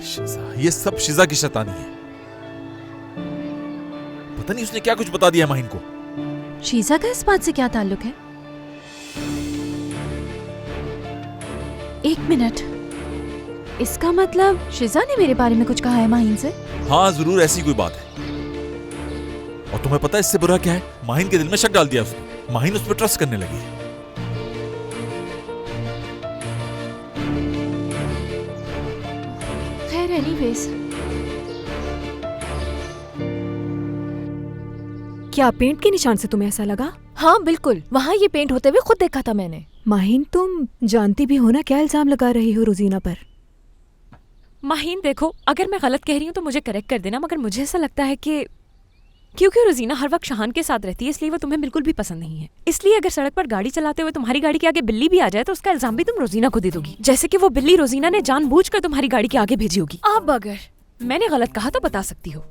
शिजा, ये सब शिजा की शैतानी है। पता नहीं उसने क्या कुछ बता दिया माहीन को। शीजा का इस बात से क्या ताल्लुक है? एक मिनट, इसका मतलब शिजा ने मेरे बारे में कुछ कहा है माहीन से? हाँ जरूर ऐसी कोई बात है। और तुम्हें पता है इससे बुरा क्या है? माहीन के दिल में शक डाल दिया उसने। माहीन उस पर ट्रस्ट करने लगी है। खैर एनीवेज, क्या पेंट के निशान से तुम्हें ऐसा लगा? हाँ बिल्कुल, वहाँ ये पेंट होते हुए खुद देखा था मैंने। माहीन तुम जानती भी हो ना क्या इल्जाम लगा रही हो रोजीना पर? माहीन देखो, अगर मैं गलत कह रही हूँ तो मुझे करेक्ट कर देना, मगर मुझे ऐसा लगता है कि क्योंकि रोजीना हर वक्त शाहान के साथ रहती है इसलिए वो तुम्हें बिल्कुल भी पसंद नहीं है। इसलिए अगर सड़क पर गाड़ी चलाते हुए तुम्हारी गाड़ी के आगे बिल्ली भी आ जाए तो उसका इल्जाम भी तुम रोजीना को दे दोगी, जैसे कि वो बिल्ली रोजीना ने जानबूझकर तुम्हारी गाड़ी के आगे भेजी होगी। अब अगर मैंने गलत कहा तो बता सकती हो।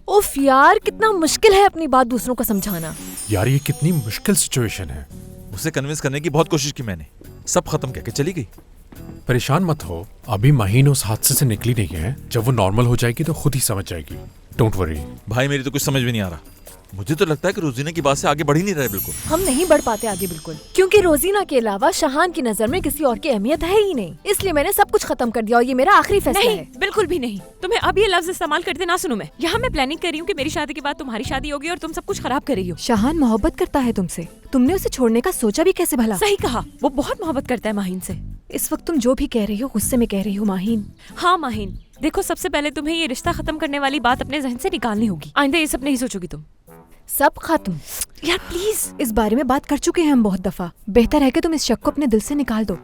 उफ यार, कितना मुश्किल है अपनी बात दूसरों को समझाना। यार ये कितनी मुश्किल सिचुएशन है। उसे कन्विंस करने की बहुत कोशिश की मैंने, सब खत्म करके चली गई। परेशान मत हो, अभी महीन उस हादसे से निकली नहीं है। जब वो नॉर्मल हो जाएगी तो खुद ही समझ जाएगी। Don't worry. भाई मेरी तो कुछ समझ में नहीं आ रहा। मुझे तो लगता है कि रोजीना की बात से आगे बढ़ ही नहीं रहे बिल्कुल। हम नहीं बढ़ पाते आगे बिल्कुल, क्योंकि रोजीना के अलावा शाहान की नजर में किसी और की अहमियत है ही नहीं। इसलिए मैंने सब कुछ खत्म कर दिया और ये मेरा आखिरी फैसला है। बिल्कुल भी नहीं। तुम्हें अब ये लफ्ज इस्तेमाल करते ना सुनूं मैं। यहाँ मैं प्लानिंग कर रही हूँ कि मेरी शादी के बाद तुम्हारी शादी होगी और तुम सब कुछ खराब कर रही हो। शाहान मोहब्बत करता है तुमसे, तुमने उसे छोड़ने का सोचा भी कैसे भला? सही कहा, वो बहुत मोहब्बत करता है माहीन से। इस वक्त तुम जो भी कह रही हो गुस्से में कह रही हो माहीन। हाँ माहीन, देखो सबसे पहले तुम्हें ये रिश्ता खत्म करने वाली बात अपने जहन से निकालनी होगी। आइंदा ये सब नहीं सोचोगी तुम। सब खत्म? यार प्लीज, इस बारे में बात कर चुके हैं हम बहुत दफा। बेहतर है कि तुम इस शक को अपने दिल से निकाल दो।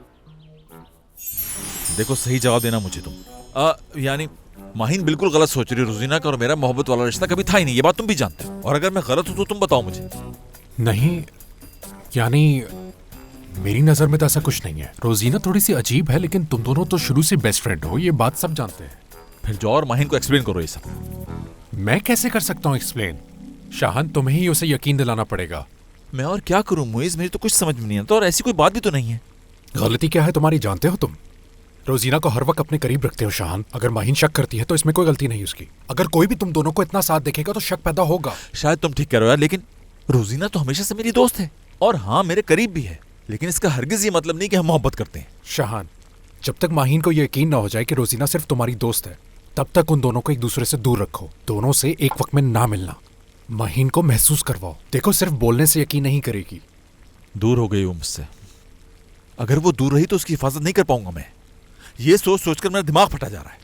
देखो सही जवाब देना मुझे तुम। यानी माहीन बिल्कुल गलत सोच रही है। रोजीना का और मेरा मोहब्बत वाला रिश्ता कभी था ही नहीं, ये बात तुम भी जानते हो। और अगर मैं गलत हूं तो तुम बताओ मुझे। नहीं, यानी मेरी नजर में तो ऐसा कुछ नहीं है। रोजीना थोड़ी सी अजीब है, लेकिन तुम दोनों तो शुरू से बेस्ट फ्रेंड हो, ये बात सब जानते हैं। फिर जाओ और माहीन को एक्सप्लेन करो ये सब। मैं कैसे कर सकता हूँ एक्सप्लेन? शाहान तुम्हें ही उसे यकीन दिलाना पड़ेगा। मैं और क्या करूं मुइज, मेरी तो कुछ समझ में नहीं आता और ऐसी कोई बात भी तो नहीं है। गलती क्या है तुम्हारी जानते हो तुम? रोजीना को हर वक्त अपने करीब रखते हो शाहान। अगर माहीन शक करती है तो इसमें कोई गलती नहीं उसकी। अगर कोई भी तुम दोनों को इतना साथ देखेगा तो शक पैदा होगा। शायद तुम ठीक कह रहे हो यार, लेकिन रोजीना तो हमेशा से मेरी दोस्त है और हाँ मेरे करीब भी है। लेकिन इसका हरगिज ये मतलब नहीं कि हम मोहब्बत करते हैं। शाहान, जब तक माहीन को ये यकीन ना हो जाए कि रोजीना सिर्फ तुम्हारी दोस्त है, तब तक उन दोनों को एक दूसरे से दूर रखो। दोनों से एक वक्त में ना मिलना। माहीन को महसूस करवाओ। देखो सिर्फ बोलने से यकीन नहीं करेगी। दूर हो गई वो मुझसे। अगर वो दूर रही तो उसकी हिफाजत नहीं कर पाऊंगा मैं। ये सोच सोचकर मेरा दिमाग फटा जा रहा है।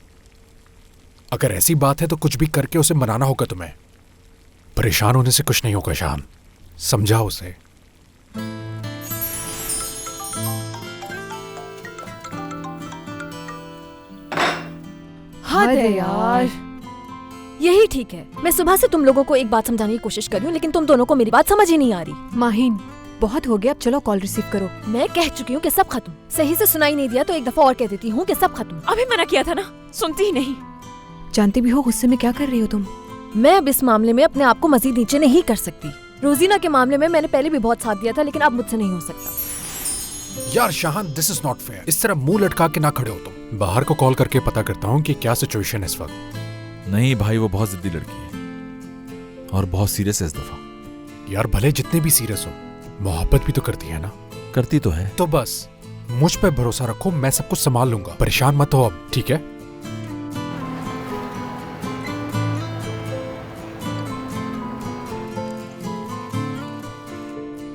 अगर ऐसी बात है तो कुछ भी करके उसे मनाना होगा तुम्हें। परेशान होने से कुछ नहीं होगा शाहान, समझाओ उसे। हद है यार। यही ठीक है। मैं सुबह से तुम लोगों को एक बात समझाने की कोशिश कर रही हूँ, लेकिन तुम दोनों को मेरी बात समझ ही नहीं आ रही। माहीन बहुत हो गया, अब चलो कॉल रिसीव करो। मैं कह चुकी हूँ कि सब खत्म। सही से सुनाई नहीं दिया तो एक दफा और कह देती हूँ कि सब खत्म। अभी मना किया था ना, सुनती ही नहीं। जानती भी हो गुस्से में क्या कर रही हो तुम। मैं अब इस मामले में अपने आप को मजीद नीचे नहीं कर सकती। रोजीना के मामले में मैंने पहले भी बहुत साथ दिया था, लेकिन अब मुझसे नहीं हो सकता। यार शाहान, दिस इज नॉट फेयर। इस तरह मुंह लटका के ना खड़े हो तुम। बाहर को कॉल करके पता करता हूँ कि क्या सिचुएशन है इस वक्त। नहीं भाई, वो बहुत जिद्दी लड़की है और बहुत सीरियस है इस दफा। यार भले जितने भी सीरियस हो, मोहब्बत भी तो करती है ना। करती तो है। तो बस मुझ पे भरोसा रखो, मैं सब कुछ संभाल लूंगा। परेशान मत हो अब, ठीक है?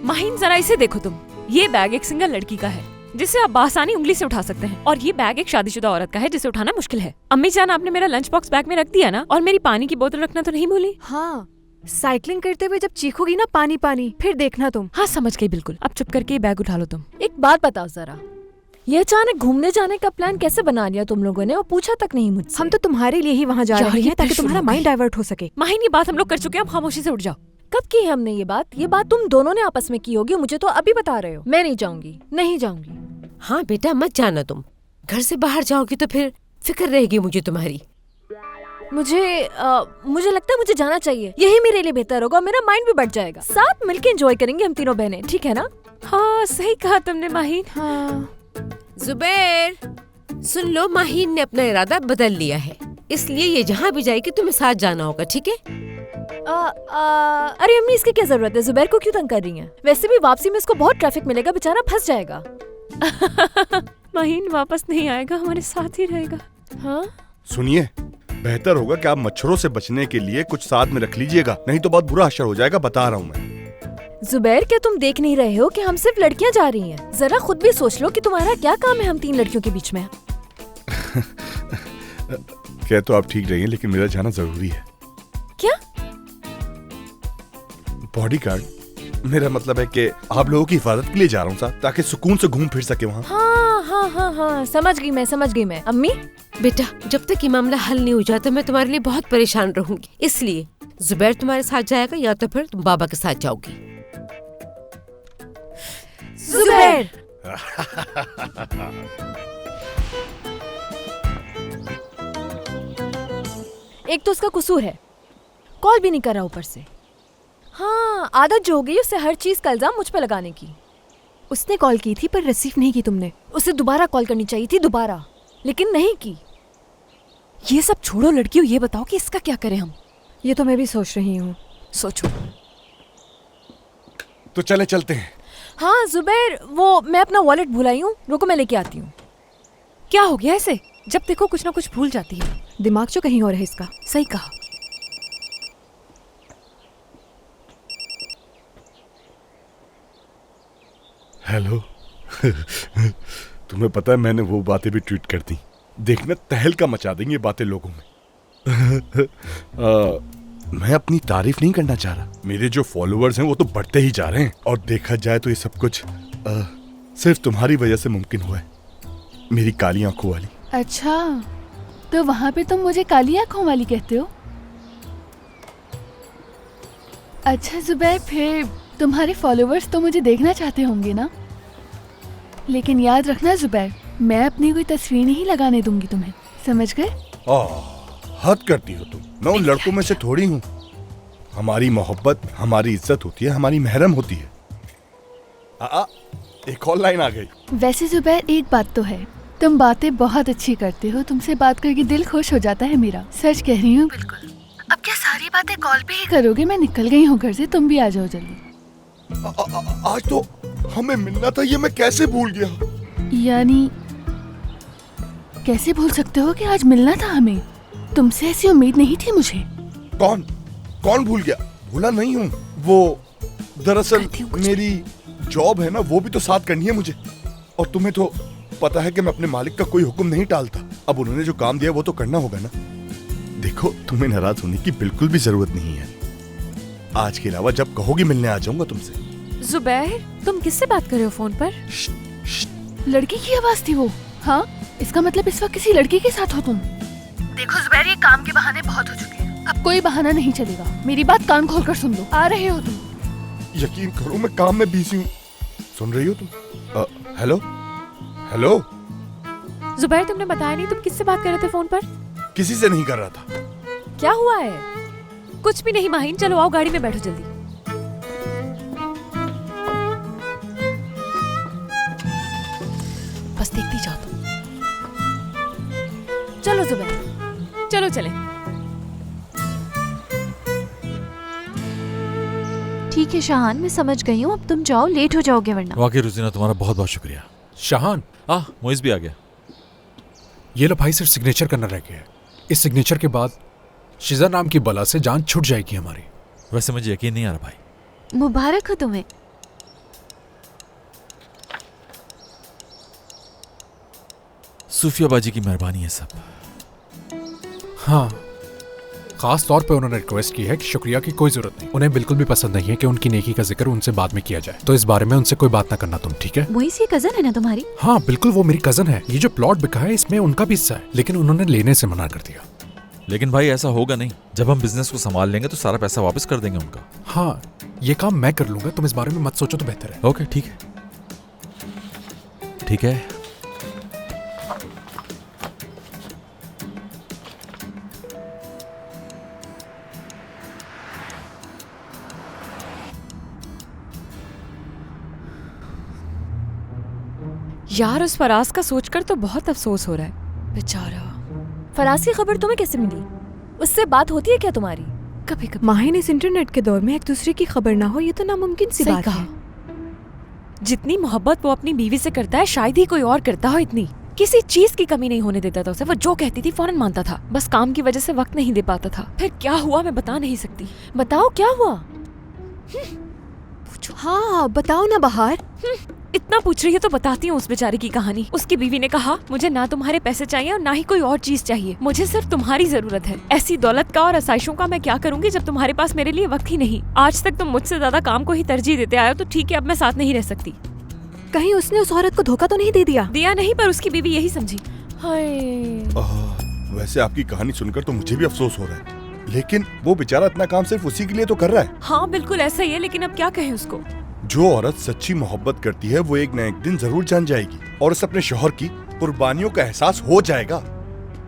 माहीन जरा इसे देखो तुम। ये बैग एक सिंगल लड़की का है। जिसे आप बासानी उंगली से उठा सकते हैं। और ये बैग एक शादीशुदा औरत का है जिसे उठाना मुश्किल है। अम्मी जान, आपने मेरा लंच बॉक्स बैग में रख दिया ना? और मेरी पानी की बोतल रखना तो नहीं भूली? हाँ, साइकिलिंग करते हुए जब चीखोगी ना पानी पानी, फिर देखना तुम। हाँ समझ गई बिल्कुल। अब चुप करके ये बैग उठा लो तुम। एक बात बताओ जरा, ये अचानक घूमने जाने का प्लान कैसे बना लिया तुम लोगों ने और पूछा तक नहीं मुझसे? हम तो तुम्हारे लिए ही वहाँ जा यार, रहे ये हैं ताकि फिर तुम्हारा शुरू हो माइंड गई। डाइवर्ट हो सके। माहिन, ये बात हम लोग कर चुके हैं, अब खामोशी से उठ जाओ। कब की है हमने ये बात? ये बात तुम दोनों ने आपस में की होगी, मुझे तो अभी बता रहे हो। मैं नहीं जाऊंगी, नहीं जाऊंगी। हाँ बेटा, मत जाना तुम। घर से बाहर जाओगी तो फिर फिक्र रहेगी मुझे तुम्हारी। मुझे लगता है मुझे जाना चाहिए। यही मेरे लिए बेहतर होगा, मेरा माइंड भी बढ़ जाएगा। साथ मिलके एंजॉय करेंगे हम तीनों बहनें, ठीक है ना? हाँ सही कहा तुमने माहिन। हाँ। जुबैर, सुन लो, माहिन ने अपना इरादा बदल लिया है, इसलिए ये जहाँ भी जाएगी तुम्हें साथ जाना होगा, ठीक है? अरे अम्मी, इसकी क्या जरूरत है? जुबैर को क्यों तंग कर रही हैं? वैसे भी वापसी में इसको बहुत ट्रैफिक मिलेगा, बेचारा फंस जाएगा। माहिन वापस नहीं आएगा, हमारे साथ ही रहेगा। हाँ सुनिए, बेहतर होगा कि आप मच्छरों से बचने के लिए कुछ साथ में रख लीजिएगा, नहीं तो बहुत बुरा असर हो जाएगा, बता रहा हूँ मैं। जुबैर, क्या तुम देख नहीं रहे हो कि हम सिर्फ लड़कियां जा रही हैं? जरा खुद भी सोच लो कि तुम्हारा क्या काम है हम 3 लड़कियों के बीच में। कह तो आप ठीक रही हैं, लेकिन मेरा जाना जरूरी है। क्या? बॉडीगार्ड, मेरा मतलब है कि आप लोगों की हिफाजत के लिए जा रहा हूँ साहब, ताकि सुकून से घूम फिर सके वहाँ। हाँ, समझ गई मैं। अम्मी बेटा, जब तक ये मामला हल नहीं हो जाता मैं तुम्हारे लिए बहुत परेशान रहूंगी, इसलिए जुबैर तुम्हारे साथ जाएगा या तो फिर तुम बाबा के साथ जाओगी। जुबैर! एक तो उसका कसूर है, कॉल भी नहीं कर रहा ऊपर से। हाँ, आदत जो हो गई उससे हर चीज का इल्जाम मुझ पे लगाने की। उसने कॉल की थी पर रिसीव नहीं की तुमने। उसे दोबारा कॉल करनी चाहिए थी, दोबारा, लेकिन नहीं की। ये सब छोड़ो लड़कियों, ये बताओ कि इसका क्या करें हम? ये तो मैं भी सोच रही हूँ। सोचो। तो चलते हैं। हाँ जुबैर, वो मैं अपना वॉलेट भुलाई हूँ, रुको मैं लेके आती हूँ। क्या हो गया ऐसे? जब देखो कुछ ना कुछ भूल जाती है। दिमाग जो कहीं और है इसका। सही कहा। हेलो। तुम्हें पता है मैंने वो बातें भी ट्वीट कर दी, देखना तहलका मचा देंगी ये बातें लोगों में। मैं अपनी तारीफ नहीं करना चाह रहा, मेरे जो फॉलोअर्स हैं वो तो बढ़ते ही जा रहे हैं, और देखा जाए तो ये सब कुछ सिर्फ तुम्हारी वजह से मुमकिन हुआ है, मेरी काली आंखों वाली। अच्छा, तो वहाँ पे तुम मुझे काली आंखों वाली कहते हो? अच्छा जुबैर, फिर तुम्हारे फॉलोअर्स तो मुझे देखना चाहते होंगे ना? लेकिन याद रखना जुबैर, मैं अपनी कोई तस्वीर नहीं लगाने दूंगी तुम्हें, समझ गए? हद करती हो तुम, मैं उन लड़कों में से थोड़ी हूँ। हमारी मोहब्बत, हमारी इज्जत होती है, हमारी महरम होती है। एक और लाइन आ गई। वैसे जुबैर, एक बात तो है, तुम बातें बहुत अच्छी करते हो, तुमसे बात करके दिल खुश हो जाता है मेरा, सच कह रही हूँ बिल्कुल। अब क्या सारी बातें कॉल पे ही करोगे? मैं निकल गई हूँ घर से, तुम भी आ जाओ जल्दी। आज तो हमें मिलना था, ये मैं कैसे भूल गया? यानी कैसे भूल सकते हो कि आज मिलना था हमें? तुमसे ऐसी उम्मीद नहीं थी मुझे। कौन भूल गया? भूला नहीं हूँ, वो दरअसल मेरी जॉब है ना, वो भी तो साथ करनी है मुझे, और तुम्हें तो पता है कि मैं अपने मालिक का कोई हुक्म नहीं टालता। अब उन्होंने जो काम दिया वो तो करना होगा ना। देखो, तुम्हें नाराज होने की बिल्कुल भी जरूरत नहीं है, आज के अलावा जब कहोगी मिलने आ जाऊंगा तुमसे। जुबैर, तुम किससे बात कर रहे हो फोन पर? लड़की की आवाज थी वो। हाँ, इसका मतलब इस वक्त किसी लड़की के साथ हो तुम। देखो जुबैर, ये काम के बहाने बहुत हो चुके हैं, अब कोई बहाना नहीं चलेगा। मेरी बात कान खोलकर सुन लो, आ रहे हो तुम? यकीन करो मैं काम में बिजी हूँ। सुन रही हो तुम? Hello hello. जुबैर, तुमने बताया नहीं, तुम किससे बात कर रहे थे फोन पर? किसी से नहीं कर रहा था। क्या हुआ है? कुछ भी नहीं माहिन, चलो आओ गाड़ी में बैठो जल्दी। बस देखती जाओ तुम। चलो जुबैर, चलो चले। ठीक है शाहान, मैं समझ गई हूँ, अब तुम जाओ, लेट हो जाओगे वरना। वाकई रुजीना, तुम्हारा बहुत बहुत शुक्रिया। शाहान, मोइस भी आ गया। ये लो भाई, सिर्फ सिग्नेचर करना रह गया है। इस सिग्नेचर के बाद शिजा नाम की बला से जान छूट जाएगी हमारी। वैसे मुझे यकीन नहीं आ रहा भाई। मुबारक हो तुम्हें। सूफिया बाजी की मेहरबानी है सब। हाँ, खास तौर पे उन्होंने रिक्वेस्ट की है कि शुक्रिया की कोई जरूरत नहीं। उन्हें बिल्कुल भी पसंद नहीं है कि उनकी नेकी का जिक्र उनसे बाद में किया जाए, तो इस बारे में उनसे कोई बात ना करना तुम, ठीक है? वही सी कजन है ना तुम्हारी? हाँ बिल्कुल, वो मेरी कजन है। ये जो प्लॉट बिका है इसमें उनका भी हिस्सा है, लेकिन उन्होंने लेने से मना कर दिया। लेकिन भाई ऐसा होगा नहीं, जब हम बिजनेस को संभाल लेंगे तो सारा पैसा वापस कर देंगे उनका। हाँ, ये काम मैं कर लूंगा, तुम इस बारे में मत सोचो तो बेहतर है। ओके ठीक है, ठीक है। यार उस फराज का सोचकर तो बहुत अफसोस हो रहा है, बेचारा। फराज की खबर तुम्हें कैसे मिली? उससे बात होती है क्या तुम्हारी? कभी कभी। माहिन, इस इंटरनेट के दौर में एक दूसरे की खबर ना हो ये तो नामुमकिन सी बात है। जितनी मोहब्बत वो अपनी बीवी से करता है शायद ही कोई और करता हो इतनी। किसी चीज की कमी नहीं होने देता था उसे, वो जो कहती थी फौरन मानता था। बस काम की वजह से वक्त नहीं दे पाता था। फिर क्या हुआ मैं बता नहीं सकती। बताओ क्या हुआ? हाँ बताओ ना बहार। इतना पूछ रही है तो बताती हूँ उस बेचारे की कहानी। उसकी बीवी ने कहा, मुझे ना तुम्हारे पैसे चाहिए और ना ही कोई और चीज चाहिए, मुझे सिर्फ तुम्हारी जरूरत है। ऐसी दौलत का और आसाइशों का मैं क्या करूंगी जब तुम्हारे पास मेरे लिए वक्त ही नहीं। आज तक तुम मुझसे ज्यादा काम को ही तरजीह देते आए हो, तो ठीक है अब मैं साथ नहीं रह सकती। कहीं उसने उस औरत को धोखा तो नहीं दे दिया? दिया नहीं, पर उसकी बीवी यही समझी। वैसे आपकी कहानी सुनकर तो मुझे भी अफसोस हो रहा है, लेकिन वो बेचारा इतना काम सिर्फ उसी के लिए तो कर रहा है। हाँ बिल्कुल ऐसा ही है, लेकिन अब क्या कहें उसको। जो औरत सच्ची मोहब्बत करती है वो एक न एक दिन जरूर जान जाएगी और उसे अपने शौहर की कुर्बानियों का एहसास हो जाएगा।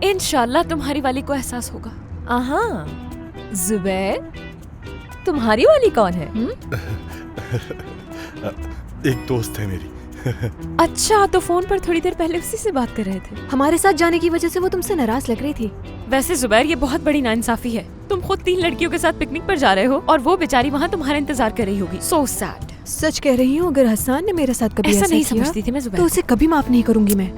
इंशाल्लाह तुम्हारी वाली को एहसास होगा। जुबैर, तुम्हारी वाली कौन है? एक दोस्त है मेरी। अच्छा, तो फोन पर थोड़ी देर पहले उसी से बात कर रहे थे। हमारे साथ जाने की वजह से वो तुमसे नाराज लग रही थी। वैसे जुबैर, ये बहुत बड़ी नाइंसाफी है। तुम खुद 3 लड़कियों के साथ पिकनिक पर जा रहे हो और वो बेचारी वहाँ तुम्हारा इंतजार कर रही होगी। So sad. सच कह रही हूँ, अगर हसन ने मेरे साथ कभी ऐसा नहीं किया, समझती थी मैं जुबैर तो उसे कभी माफ नहीं करूंगी मैं।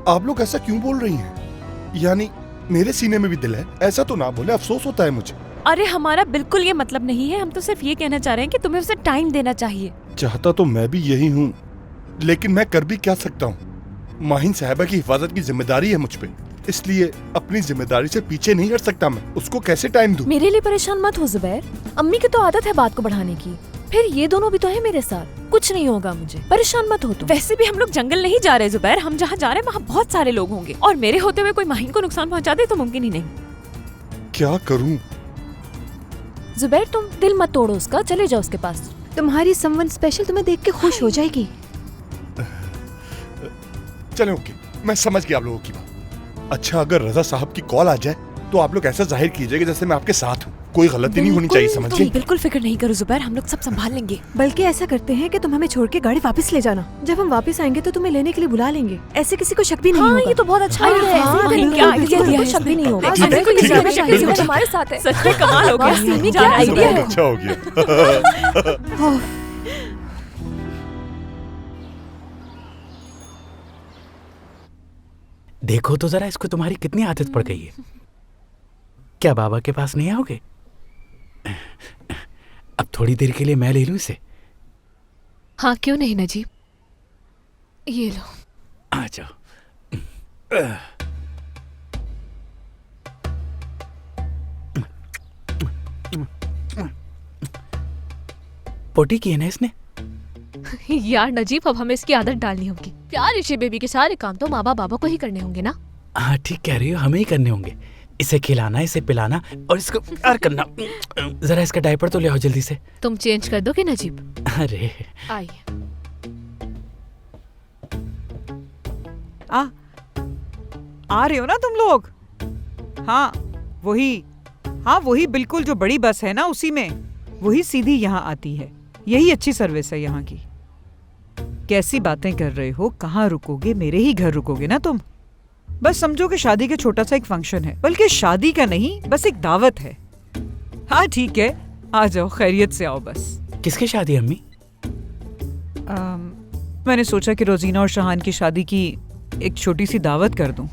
आप लोग ऐसा क्यों बोल रही हैं? यानी मेरे सीने में भी दिल है, ऐसा तो ना बोले, अफसोस होता है मुझे। अरे हमारा बिल्कुल ये मतलब नहीं है, हम तो सिर्फ ये कहना चाह रहे हैं कि तुम्हें उसे टाइम देना चाहिए। चाहता तो मैं भी यही हूँ, लेकिन मैं कर भी क्या सकता हूँ? माहिन साहिबा की हिफाजत की जिम्मेदारी है मुझ पे, इसलिए अपनी जिम्मेदारी से पीछे नहीं हट सकता मैं। उसको कैसे टाइम दूं? मेरे लिए परेशान मत हो जुबैर, अम्मी की तो आदत है बात को बढ़ाने की। फिर ये दोनों भी तो है मेरे साथ, कुछ नहीं होगा मुझे, परेशान मत हो तुम। वैसे भी हम लोग जंगल नहीं जा रहे जुबैर, हम जहाँ जा रहे हैं वहाँ बहुत सारे लोग होंगे और मेरे होते हुए कोई माहिन को नुकसान पहुँचा दे तो मुमकिन ही नहीं। क्या करूँ? जुबैर तुम दिल मत तोड़ो उसका, चले जाओ उसके पास। तुम्हारी समवन स्पेशल तुम्हें देख के खुश हो जाएगी। चले, ओके, मैं समझ गया आप लोगों की बात। अच्छा, अगर रजा साहब की कॉल आ जाए तो आप लोग ऐसा जाहिर कीजिएगा जैसे मैं आपके साथ हूँ। कोई गलती नहीं होनी चाहिए, समझिए। बिल्कुल फिक्र नहीं करो जुबैर, हम लोग सब संभाल लेंगे। बल्कि ऐसा करते हैं कि तुम हमें छोड़ के गाड़ी वापस ले जाना। जब हम वापस आएंगे तो तुम्हें लेने के लिए बुला लेंगे, ऐसे किसी को शक भी नहीं होगा। ये तो बहुत अच्छा आइडिया है। शक भी नहीं होगा, हमारे साथ है। सच में कमाल हो गया, आइडिया है। अच्छा हो गया। देखो तो जरा इसको तुम्हारी कितनी आदत पड़ गई है। क्या बाबा के पास नहीं आओगे? अब थोड़ी देर के लिए मैं ले लूं इसे। हाँ क्यों नहीं नजीब, ये लो। आ जाओ। पोटी की है ना इसने? यार नजीब, अब हमें इसकी आदत डालनी होगी। प्यार ऋषि बेबी के सारे काम तो माँ बाबा को ही करने होंगे ना। हाँ ठीक कह रही हो, हमें ही करने होंगे। इसे खिलाना, इसे पिलाना और इसको प्यार करना। जरा इसका डायपर तो ले आओ जल्दी से। तुम चेंज कर दोगे नजीब? अरे आइए। आ रहे हो ना तुम लोग? हाँ वही बिल्कुल जो बड़ी बस है ना, उसी में वही सीधी यहाँ आती है। यही अच्छी सर्विस है यहाँ की। कैसी बातें कर रहे हो? कहाँ रुकोगे? मेरे ही घर रुकोगे ना तुम? बस समझो कि शादी का छोटा सा एक फंक्शन है, बल्कि शादी का नहीं, बस एक दावत है। हाँ ठीक है, आ जाओ, खैरियत से आओ बस। किसकी शादी अम्मी? मैंने सोचा कि रोजीना और शहान की शादी की एक छोटी सी दावत कर दूं।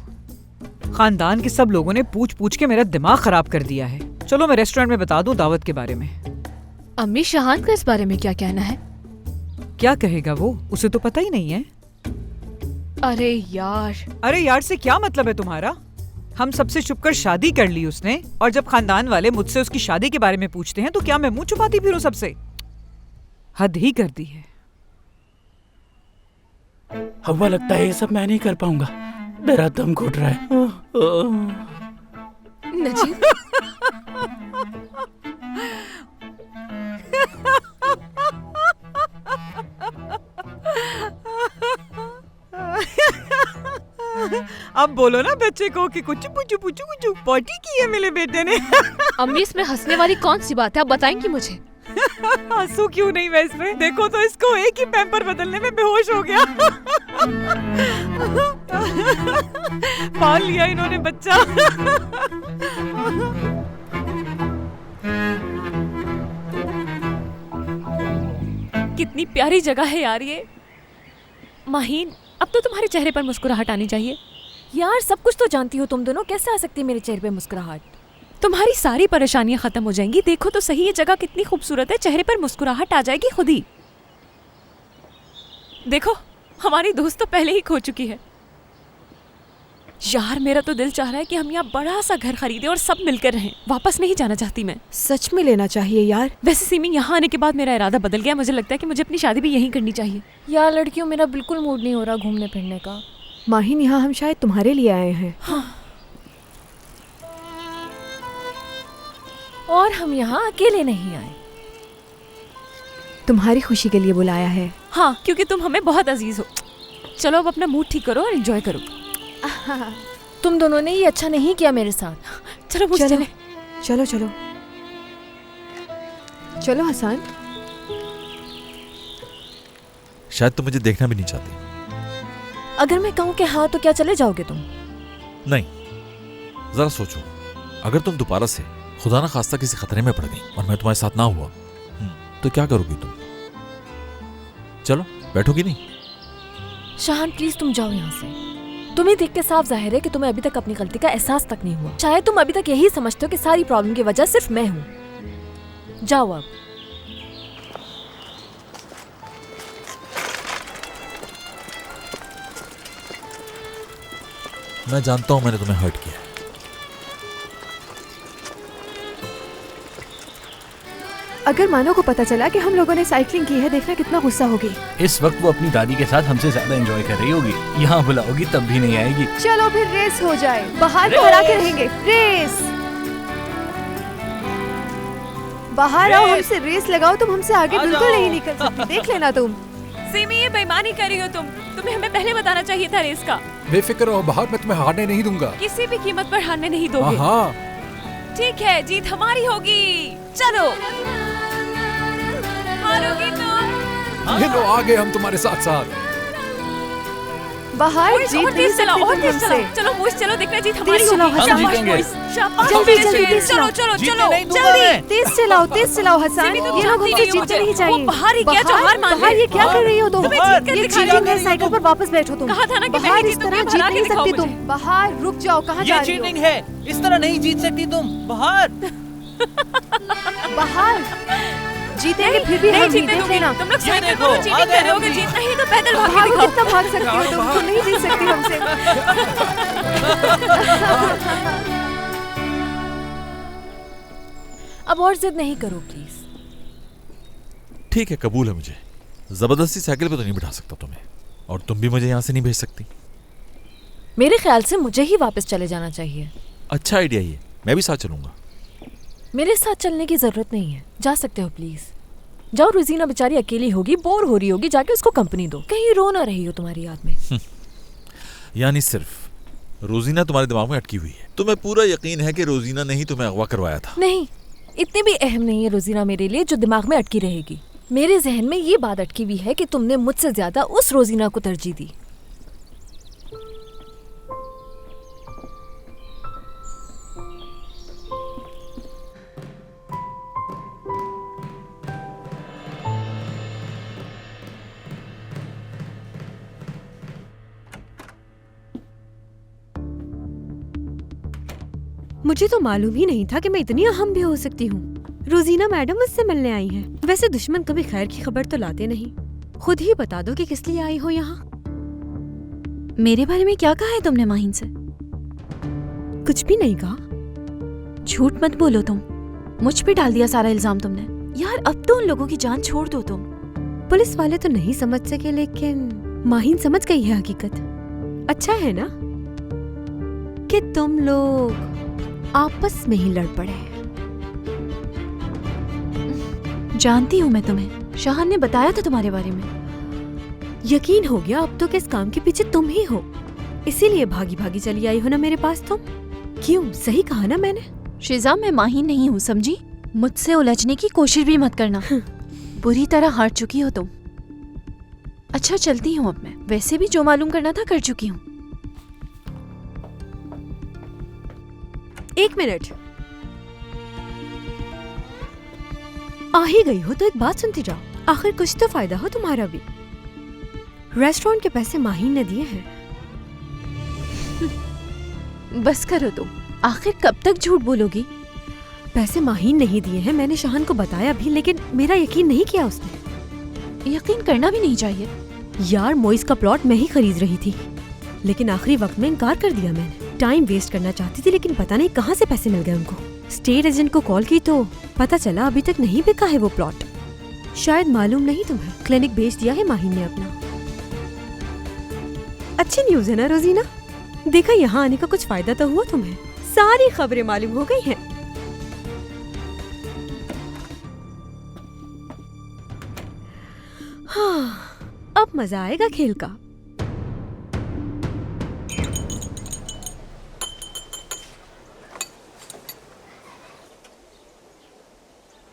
खानदान के सब लोगों ने पूछ पूछ के मेरा दिमाग खराब कर दिया है। चलो मैं रेस्टोरेंट में बता दूं दावत के बारे में। अम्मी, शहान का इस बारे में क्या कहना है? क्या कहेगा वो? उसे तो पता ही नहीं है। अरे यार से क्या मतलब है तुम्हारा? हम सबसे छुपकर शादी कर ली उसने, और जब खानदान वाले मुझसे उसकी शादी के बारे में पूछते हैं तो क्या मैं मुंह छुपाती फिरूं सबसे? हद ही कर दी है। हवा लगता है ये सब मैं नहीं कर पाऊंगा, मेरा दम घुट रहा है। नजीब अब बोलो ना बच्चे को कि कुछ पुचू पुचू कुछ पॉटी की है मेरे बेटे ने। अम्मी इसमें हंसने वाली कौन सी बात है, आप बताएंगी मुझे? हंसू क्यों नहीं मैं इसमें? देखो तो इसको एक ही पैम्पर बदलने में बेहोश हो गया। पाल लिया इन्होंने बच्चा। कितनी प्यारी जगह है यार ये। माहीन, अब तो तुम्हारे चेहरे पर मुस्कुराहट आनी चाहिए। यार सब कुछ तो जानती हो तुम दोनों, कैसे आ सकती है मेरे चेहरे पे मुस्कुराहट? तुम्हारी सारी परेशानियां खत्म हो जाएंगी। देखो तो सही ये जगह कितनी खूबसूरत है, चेहरे पर मुस्कुराहट आ जाएगी खुद ही। देखो हमारी दोस्त तो पहले ही खो चुकी है। यार मेरा तो दिल चाह रहा है कि हम यहाँ बड़ा सा घर खरीदे और सब मिलकर रहें। वापस नहीं जाना चाहती मैं। सच में लेना चाहिए यार। वैसे सिमी, यहाँ आने के बाद मेरा इरादा बदल गया। मुझे लगता है कि मुझे अपनी शादी भी यहीं करनी चाहिए। यार लड़कियों, मेरा बिल्कुल मूड नहीं हो रहा घूमने फिरने का। माहिन, यहाँ हम शायद तुम्हारे लिए आए हैं। हाँ। और हम यहाँ अकेले नहीं आए, तुम्हारी खुशी के लिए बुलाया है। हाँ, क्योंकि तुम हमें बहुत अजीज हो। चलो अब अपना मूड ठीक करो और एंजॉय करो। तुम दोनों ने ये अच्छा नहीं किया मेरे साथ। चलो मुझे चले। चलो चलो चलो हसन। शायद तुम मुझे देखना भी नहीं चाहती। अगर मैं कहूँ कि हाँ तो क्या चले जाओगे तुम? नहीं, जरा सोचो, अगर तुम दोबारा से खुदा ना खास्ता किसी खतरे में पड़ गई और मैं तुम्हारे साथ ना हुआ तो क्या करोगी तुम? चलो बैठोगी नहीं? शाहान प्लीज तुम जाओ यहाँ से। तुम्हें देख के साफ जाहिर है कि तुम्हें अभी तक अपनी गलती का एहसास तक नहीं हुआ। शायद तुम अभी तक यही समझते हो कि सारी प्रॉब्लम की वजह सिर्फ मैं हूँ। जाओ अब। मैं जानता हूं मैंने तुम्हें हर्ट किया। अगर मानो को पता चला कि हम लोगों ने साइकिलिंग की है, देखना कितना गुस्सा होगी। इस वक्त वो अपनी दादी के साथ हमसे ज्यादा एंजॉय कर रही होगी। यहाँ बुलाओगी तब भी नहीं आएगी। चलो फिर रेस हो जाए, बाहर को हरा के रहेंगे। रेस, बाहर आओ, हमसे रेस लगाओ। तुम हमसे आगे बिल्कुल नहीं निकल सकती, देख लेना तुम। सिमी, ये बेईमानी कर रही हो तुम। तुम्हें हमें पहले बताना चाहिए था रेस का। बेफिक्र रहो बाहर, मैं तुम्हें हारने नहीं दूंगा। किसी भी कीमत पर हारने नहीं दोगे। हाँ। ठीक है, जीत हमारी होगी। चलो। हारोगी तुम। ये लो आगे, हम तुम्हारे साथ साथ। बाहर जीत नहीं सकती और तेज चलो। चलो मुझ चलो, देखना जीत हमारी होगी। जल्दी जल्दी चलो चलो चलो जल्दी, तेज चलाओ हसन। ये लोग हमसे जीतने नहीं चाहिए। बाहर ही क्या जो हार मान बाहर ये क्या कर रही हो तुम? ये चीटिंग है, साइकिल पर वापस बैठो तुम। कहा था ना कि मैं बाहर इस तरह जीत नहीं सकती तुम। बाहर रुक जाओ, कहाँ जा रही हो? ये चीटिंग है, इस तरह नहीं जीत सकती तुम। बाहर बाहर जीतेंगे फिर भी हम नहीं, देख लेना। तुम लोग साइकिल पर चीटिंग कर रहे होगे, जीतना ही तो पैदल भाग के भागो, दिखाओ। कितना भाग सकती हो तुम नहीं जीत सकती हमसे। अब और जिद नहीं करो प्लीज। ठीक है, कबूल है मुझे। जबरदस्ती साइकिल पे तो नहीं बिठा सकता तुम्हें, और तुम भी मुझे यहाँ से नहीं भेज सकती। मेरे ख्याल से मुझे ही वापस चले जाना चाहिए। अच्छा आइडिया ये, मैं भी साथ चलूंगा। मेरे साथ चलने की जरूरत नहीं है, जा सकते हो प्लीज। जाओ, रोजीना बेचारी अकेली होगी, बोर हो रही होगी, जाके उसको कंपनी दो। कहीं रो ना रही हो तुम्हारी याद में। यानी सिर्फ रोजीना तुम्हारे दिमाग में अटकी हुई है। तुम्हें पूरा यकीन है कि रोजीना ने ही तुम्हें अगवा करवाया था? नहीं, इतनी भी अहम नहीं है रोजीना मेरे लिए जो दिमाग में अटकी रहेगी। मेरे जहन में ये बात अटकी हुई है कि तुमने मुझसे ज्यादा उस रोजीना को तरजीह दी। मुझे तो मालूम ही नहीं था कि मैं इतनी अहम भी हो सकती हूँ। रोजीना मैडम मुझसे मिलने आई हैं। वैसे दुश्मन कभी खैर की खबर तो लाते नहीं। खुद ही बता दो कि किस लिए आई हो यहाँ। मेरे बारे में क्या कहा है तुमने माहिन से? कुछ भी नहीं कहा। झूठ मत बोलो तुम। मुझ पे डाल दिया सारा इल्जाम तुमने। यार अब तो उन लोगों की जान छोड़ दो तुम। पुलिस वाले तो नहीं समझ सके, लेकिन माहिन समझ गई है हकीकत। अच्छा है ना कि तुम लोग आपस में ही लड़ पड़े। जानती हूँ मैं तुम्हें, शाहान ने बताया था तुम्हारे बारे में। यकीन हो गया अब तो कि इस काम के पीछे तुम ही हो, इसीलिए भागी भागी चली आई हो ना मेरे पास तुम। क्यों, सही कहा ना मैंने? शिजा, मैं माहिन नहीं हूँ, समझी? मुझसे उलझने की कोशिश भी मत करना। बुरी तरह हार चुकी हो तुम। अच्छा चलती हूँ अब मैं। वैसे भी जो मालूम करना था कर चुकी हूँ। एक मिनट, आ ही गई हो तो एक बात सुनती जाओ। आखिर कुछ तो फायदा हो तुम्हारा भी। रेस्टोरेंट के पैसे माहिन ने दिए हैं। बस करो तुम। आखिर कब तक झूठ बोलोगी? पैसे माहिन नहीं दिए हैं, मैंने शाहान को बताया भी, लेकिन मेरा यकीन नहीं किया उसने। यकीन करना भी नहीं चाहिए। यार मोइस का प्लॉट मैं ही खरीद रही थी, लेकिन आखिरी वक्त में इनकार कर दिया मैंने। टाइम वेस्ट करना चाहती थी, लेकिन पता नहीं कहाँ से पैसे मिल गए उनको। स्टेट एजेंट को कॉल की तो पता चला अभी तक नहीं बिका है वो प्लॉट। शायद मालूम नहीं तुम्हें, क्लिनिक बेच दिया है माहिन ने अपना। अच्छी न्यूज़ है ना रोजीना? देखा यहाँ आने का कुछ फायदा तो हुआ तुम्हें। सारी खबरें मालूम हो गई हैं। हाँ, अब मजा आएगा खेल का।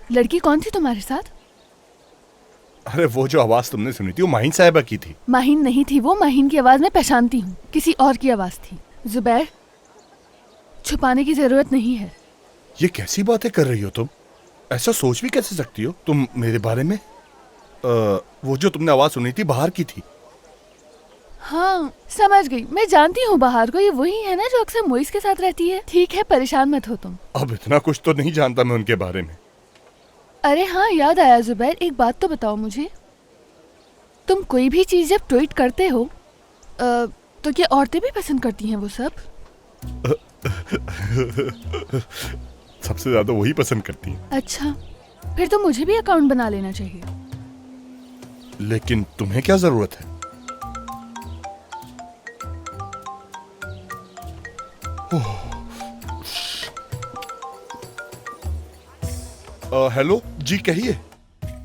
लड़की कौन थी तुम्हारे साथ? अरे वो जो आवाज तुमने सुनी थी वो माहिन साहिबा की थी। माहिन नहीं थी वो, माहिन की आवाज मैं पहचानती हूँ, किसी और की आवाज थी। जुबैर, छुपाने की जरूरत नहीं है। ये कैसी बातें कर रही हो तुम? ऐसा सोच भी कैसे सकती हो तुम मेरे बारे में? वो जो तुमने आवाज सुनी थी बाहर की थी। हाँ समझ गई, मैं जानती हूँ बाहर को। ये वही है ना जो अक्सर मोइस के साथ रहती है। ठीक है, परेशान मत हो तुम। अब इतना कुछ तो नहीं जानता मैं उनके बारे में। अरे हाँ, याद आया जुबैर, एक बात तो बताओ मुझे। तुम कोई भी चीज जब ट्वीट करते हो तो क्या औरतें भी पसंद करती हैं वो सब? सबसे ज्यादा वही पसंद करती हैं। अच्छा, फिर तो मुझे भी अकाउंट बना लेना चाहिए। लेकिन तुम्हें क्या जरूरत है? हेलो जी, कहिए।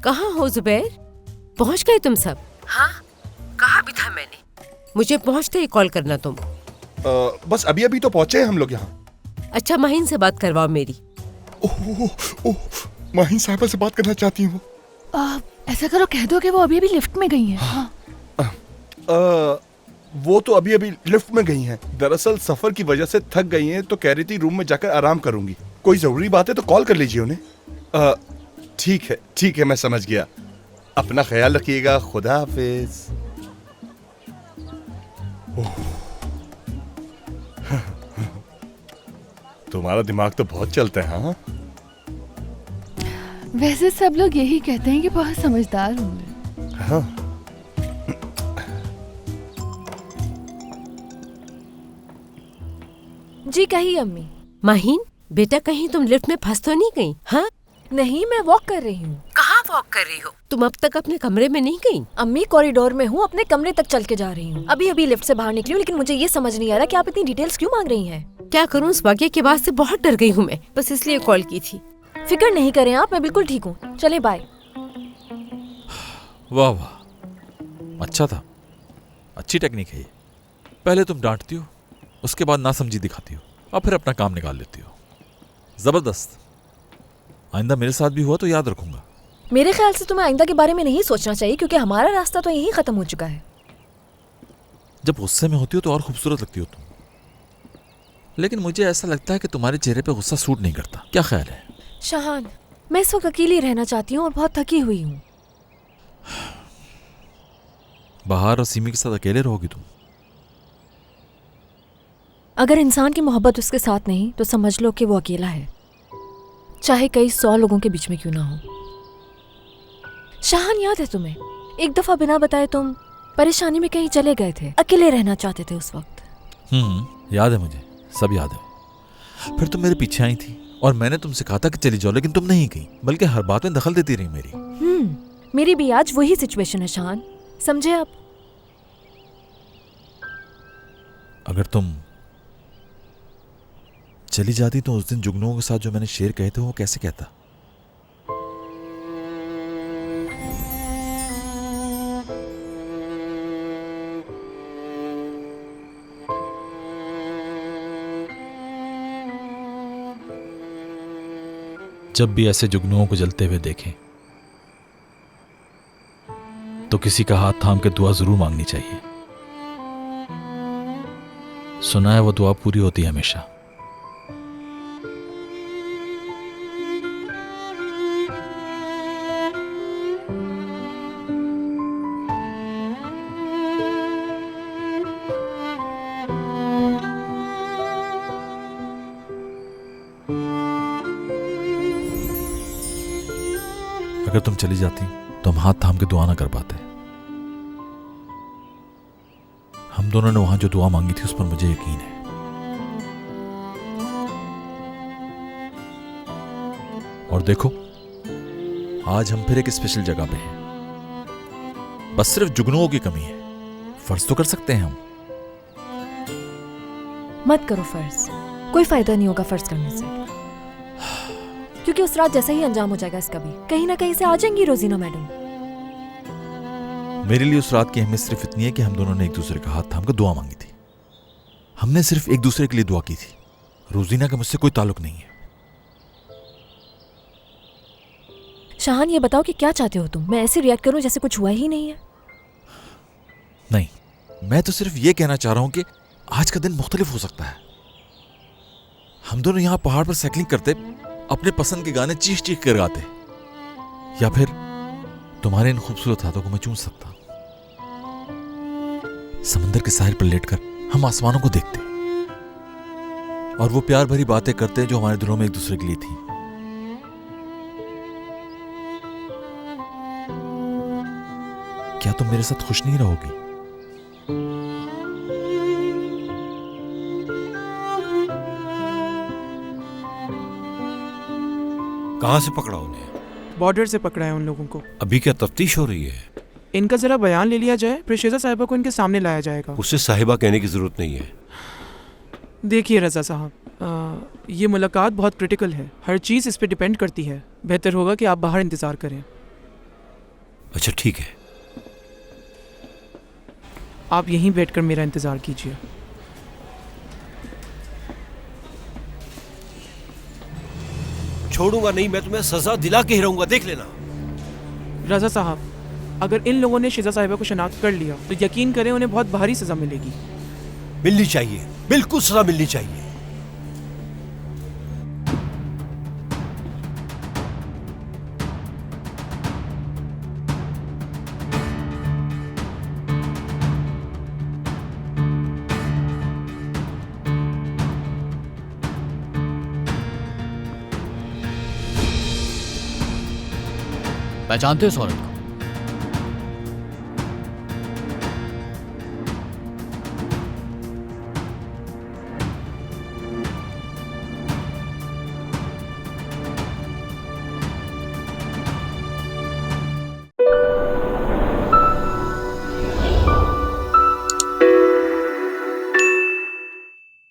कहाँ हो जुबैर? पहुँच गए तुम सब? हाँ, कहा भी था मैंने, मुझे पहुँचते ही कॉल करना तुम। बस अभी अभी तो पहुँचे हैं हम लोग यहाँ। अच्छा, माहिन से बात करवाओ मेरी। माहिन साहिबा से बात करना चाहती हूँ। ऐसा करो, कह दो कि वो अभी अभी लिफ्ट में गई हैं। हाँ। वो तो अभी अभी लिफ्ट में गई हैं। दरअसल सफर की वजह से थक गई हैं, तो कह रही थी रूम में जाकर आराम करूंगी। कोई जरूरी बात है तो कॉल कर लीजिए उन्हें। ठीक है, मैं समझ गया। अपना ख्याल रखिएगा। खुदा हाफिज। तुम्हारा दिमाग तो बहुत चलता है। हाँ, वैसे सब लोग यही कहते हैं कि बहुत समझदार हूँ। हाँ। जी कहिए अम्मी। माहिन बेटा, कहीं तुम लिफ्ट में फंस तो नहीं गई? हाँ नहीं, मैं वॉक कर रही हूँ। कहाँ वॉक कर रही हो? तुम अब तक अपने कमरे में नहीं गई? अम्मी कॉरिडोर में हूँ, अपने कमरे तक चल के जा रही हूँ। अभी अभी लिफ्ट से बाहर निकली हूँ, लेकिन मुझे ये समझ नहीं आ रहा कि आप इतनी डिटेल्स क्यों मांग रही हैं। क्या करूँ, उस वाक़ये के बाद से बहुत डर गई हूँ मैं, बस इसलिए कॉल की थी। फिक्र नहीं करें आप, मैं बिल्कुल ठीक हूँ। चले बाय। वाह वाह, अच्छा था। अच्छी टेक्निक है ये। पहले तुम डांटती हो, उसके बाद नासमझी दिखाती हो, और फिर अपना काम निकाल लेती हो। जबरदस्त। आइंदा मेरे साथ भी हुआ तो याद रखूंगा। मेरे ख्याल से तुम्हें आइंदा के बारे में नहीं सोचना चाहिए, क्योंकि हमारा रास्ता तो यहीं खत्म हो चुका है। जब गुस्से में होती हो तो और खूबसूरत लगती हो तुम, लेकिन मुझे ऐसा लगता है कि तुम्हारे चेहरे पे गुस्सा सूट नहीं करता। क्या ख्याल है? शाहान, मैं इस वक्त अकेली रहना चाहती हूँ और बहुत थकी हुई हूँ। बाहर और सीमी के साथ अकेले रहोगी तुम? अगर इंसान की मोहब्बत उसके साथ नहीं तो समझ लो कि वो अकेला है, चाहे कई 100 लोगों के बीच में क्यों ना हो। शाहान, याद है तुम्हें एक दफा बिना बताए तुम परेशानी में कहीं चले गए थे, अकेले रहना चाहते थे उस वक्त। याद है मुझे, सब याद है। फिर तुम मेरे पीछे आई थी और मैंने तुमसे कहा था कि चली जाओ, लेकिन तुम नहीं गई, बल्कि हर बात में दखल देती रही मेरी। मेरी भी आज वही सिचुएशन है शान, समझे आप? अगर तुम चली जाती तो उस दिन जुगनुओं के साथ जो मैंने शेर कहे थे वो कैसे कहता? जब भी ऐसे जुगनुओं को जलते हुए देखें तो किसी का हाथ थाम के दुआ जरूर मांगनी चाहिए। सुना है वो दुआ पूरी होती है हमेशा। अगर तुम चली जाती तो हम हाथ थाम के दुआ ना कर पाते। हम दोनों ने वहां जो दुआ मांगी थी उस पर मुझे यकीन है। और देखो, आज हम फिर एक स्पेशल जगह पे हैं। बस सिर्फ जुगनुओं की कमी है, फर्ज तो कर सकते हैं हम। मत करो फर्ज, कोई फायदा नहीं होगा फर्ज करने से, क्योंकि उस रात जैसे ही अंजाम हो जाएगा इसका भी, कहीं ना कहीं से आ जाएंगी रोजीना मैडम। मेरे लिए उस रात की अहमियत सिर्फ इतनी है कि हम दोनों ने एक दूसरे का हाथ थाम कर दुआ मांगी थी। हमने सिर्फ एक दूसरे के लिए दुआ की थी। रोजीना का मुझसे कोई ताल्लुक नहीं है। शाहान, ये बताओ कि क्या चाहते हो तुम? मैं ऐसे रिएक्ट करूं जैसे कुछ हुआ ही नहीं है? नहीं, मैं तो सिर्फ ये कहना चाह रहा हूं कि आज का दिन मुख्तलिफ हो सकता है। हम दोनों यहां पहाड़ पर साइकिलिंग करते, अपने पसंद के गाने चीख चीख कर गाते, या फिर तुम्हारे इन खूबसूरत हाथों को मैं चूम सकता। समंदर के साहिल पर लेटकर हम आसमानों को देखते और वो प्यार भरी बातें करते जो हमारे दिलों में एक दूसरे के लिए थी। क्या तुम मेरे साथ खुश नहीं रहोगी? कहां से पकड़ा उन्हें? बॉर्डर से पकड़ा है उन लोगों को। अभी क्या तफ्तीश हो रही है? इनका जरा बयान ले लिया जाए, फिर शेजा साहिबा को इनके सामने लाया जाएगा। उसे साहिबा कहने की जरूरत नहीं है। देखिए रजा साहब, ये मुलाकात बहुत क्रिटिकल है, हर चीज़ इस पे डिपेंड करती है। बेहतर होगा कि आप बाहर इंतजार करें। अच्छा ठीक है, आप यहीं बैठकर मेरा इंतजार कीजिए। छोड़ूंगा नहीं, मैं तुम्हें सजा दिला के ही रहूंगा, देख लेना। रजा साहब, अगर इन लोगों ने शेजा साहिबा को शनाख्त कर लिया तो यकीन करें उन्हें बहुत भारी सजा मिलेगी। मिलनी चाहिए, बिल्कुल सजा मिलनी चाहिए। पहचानते हो इस औरत को?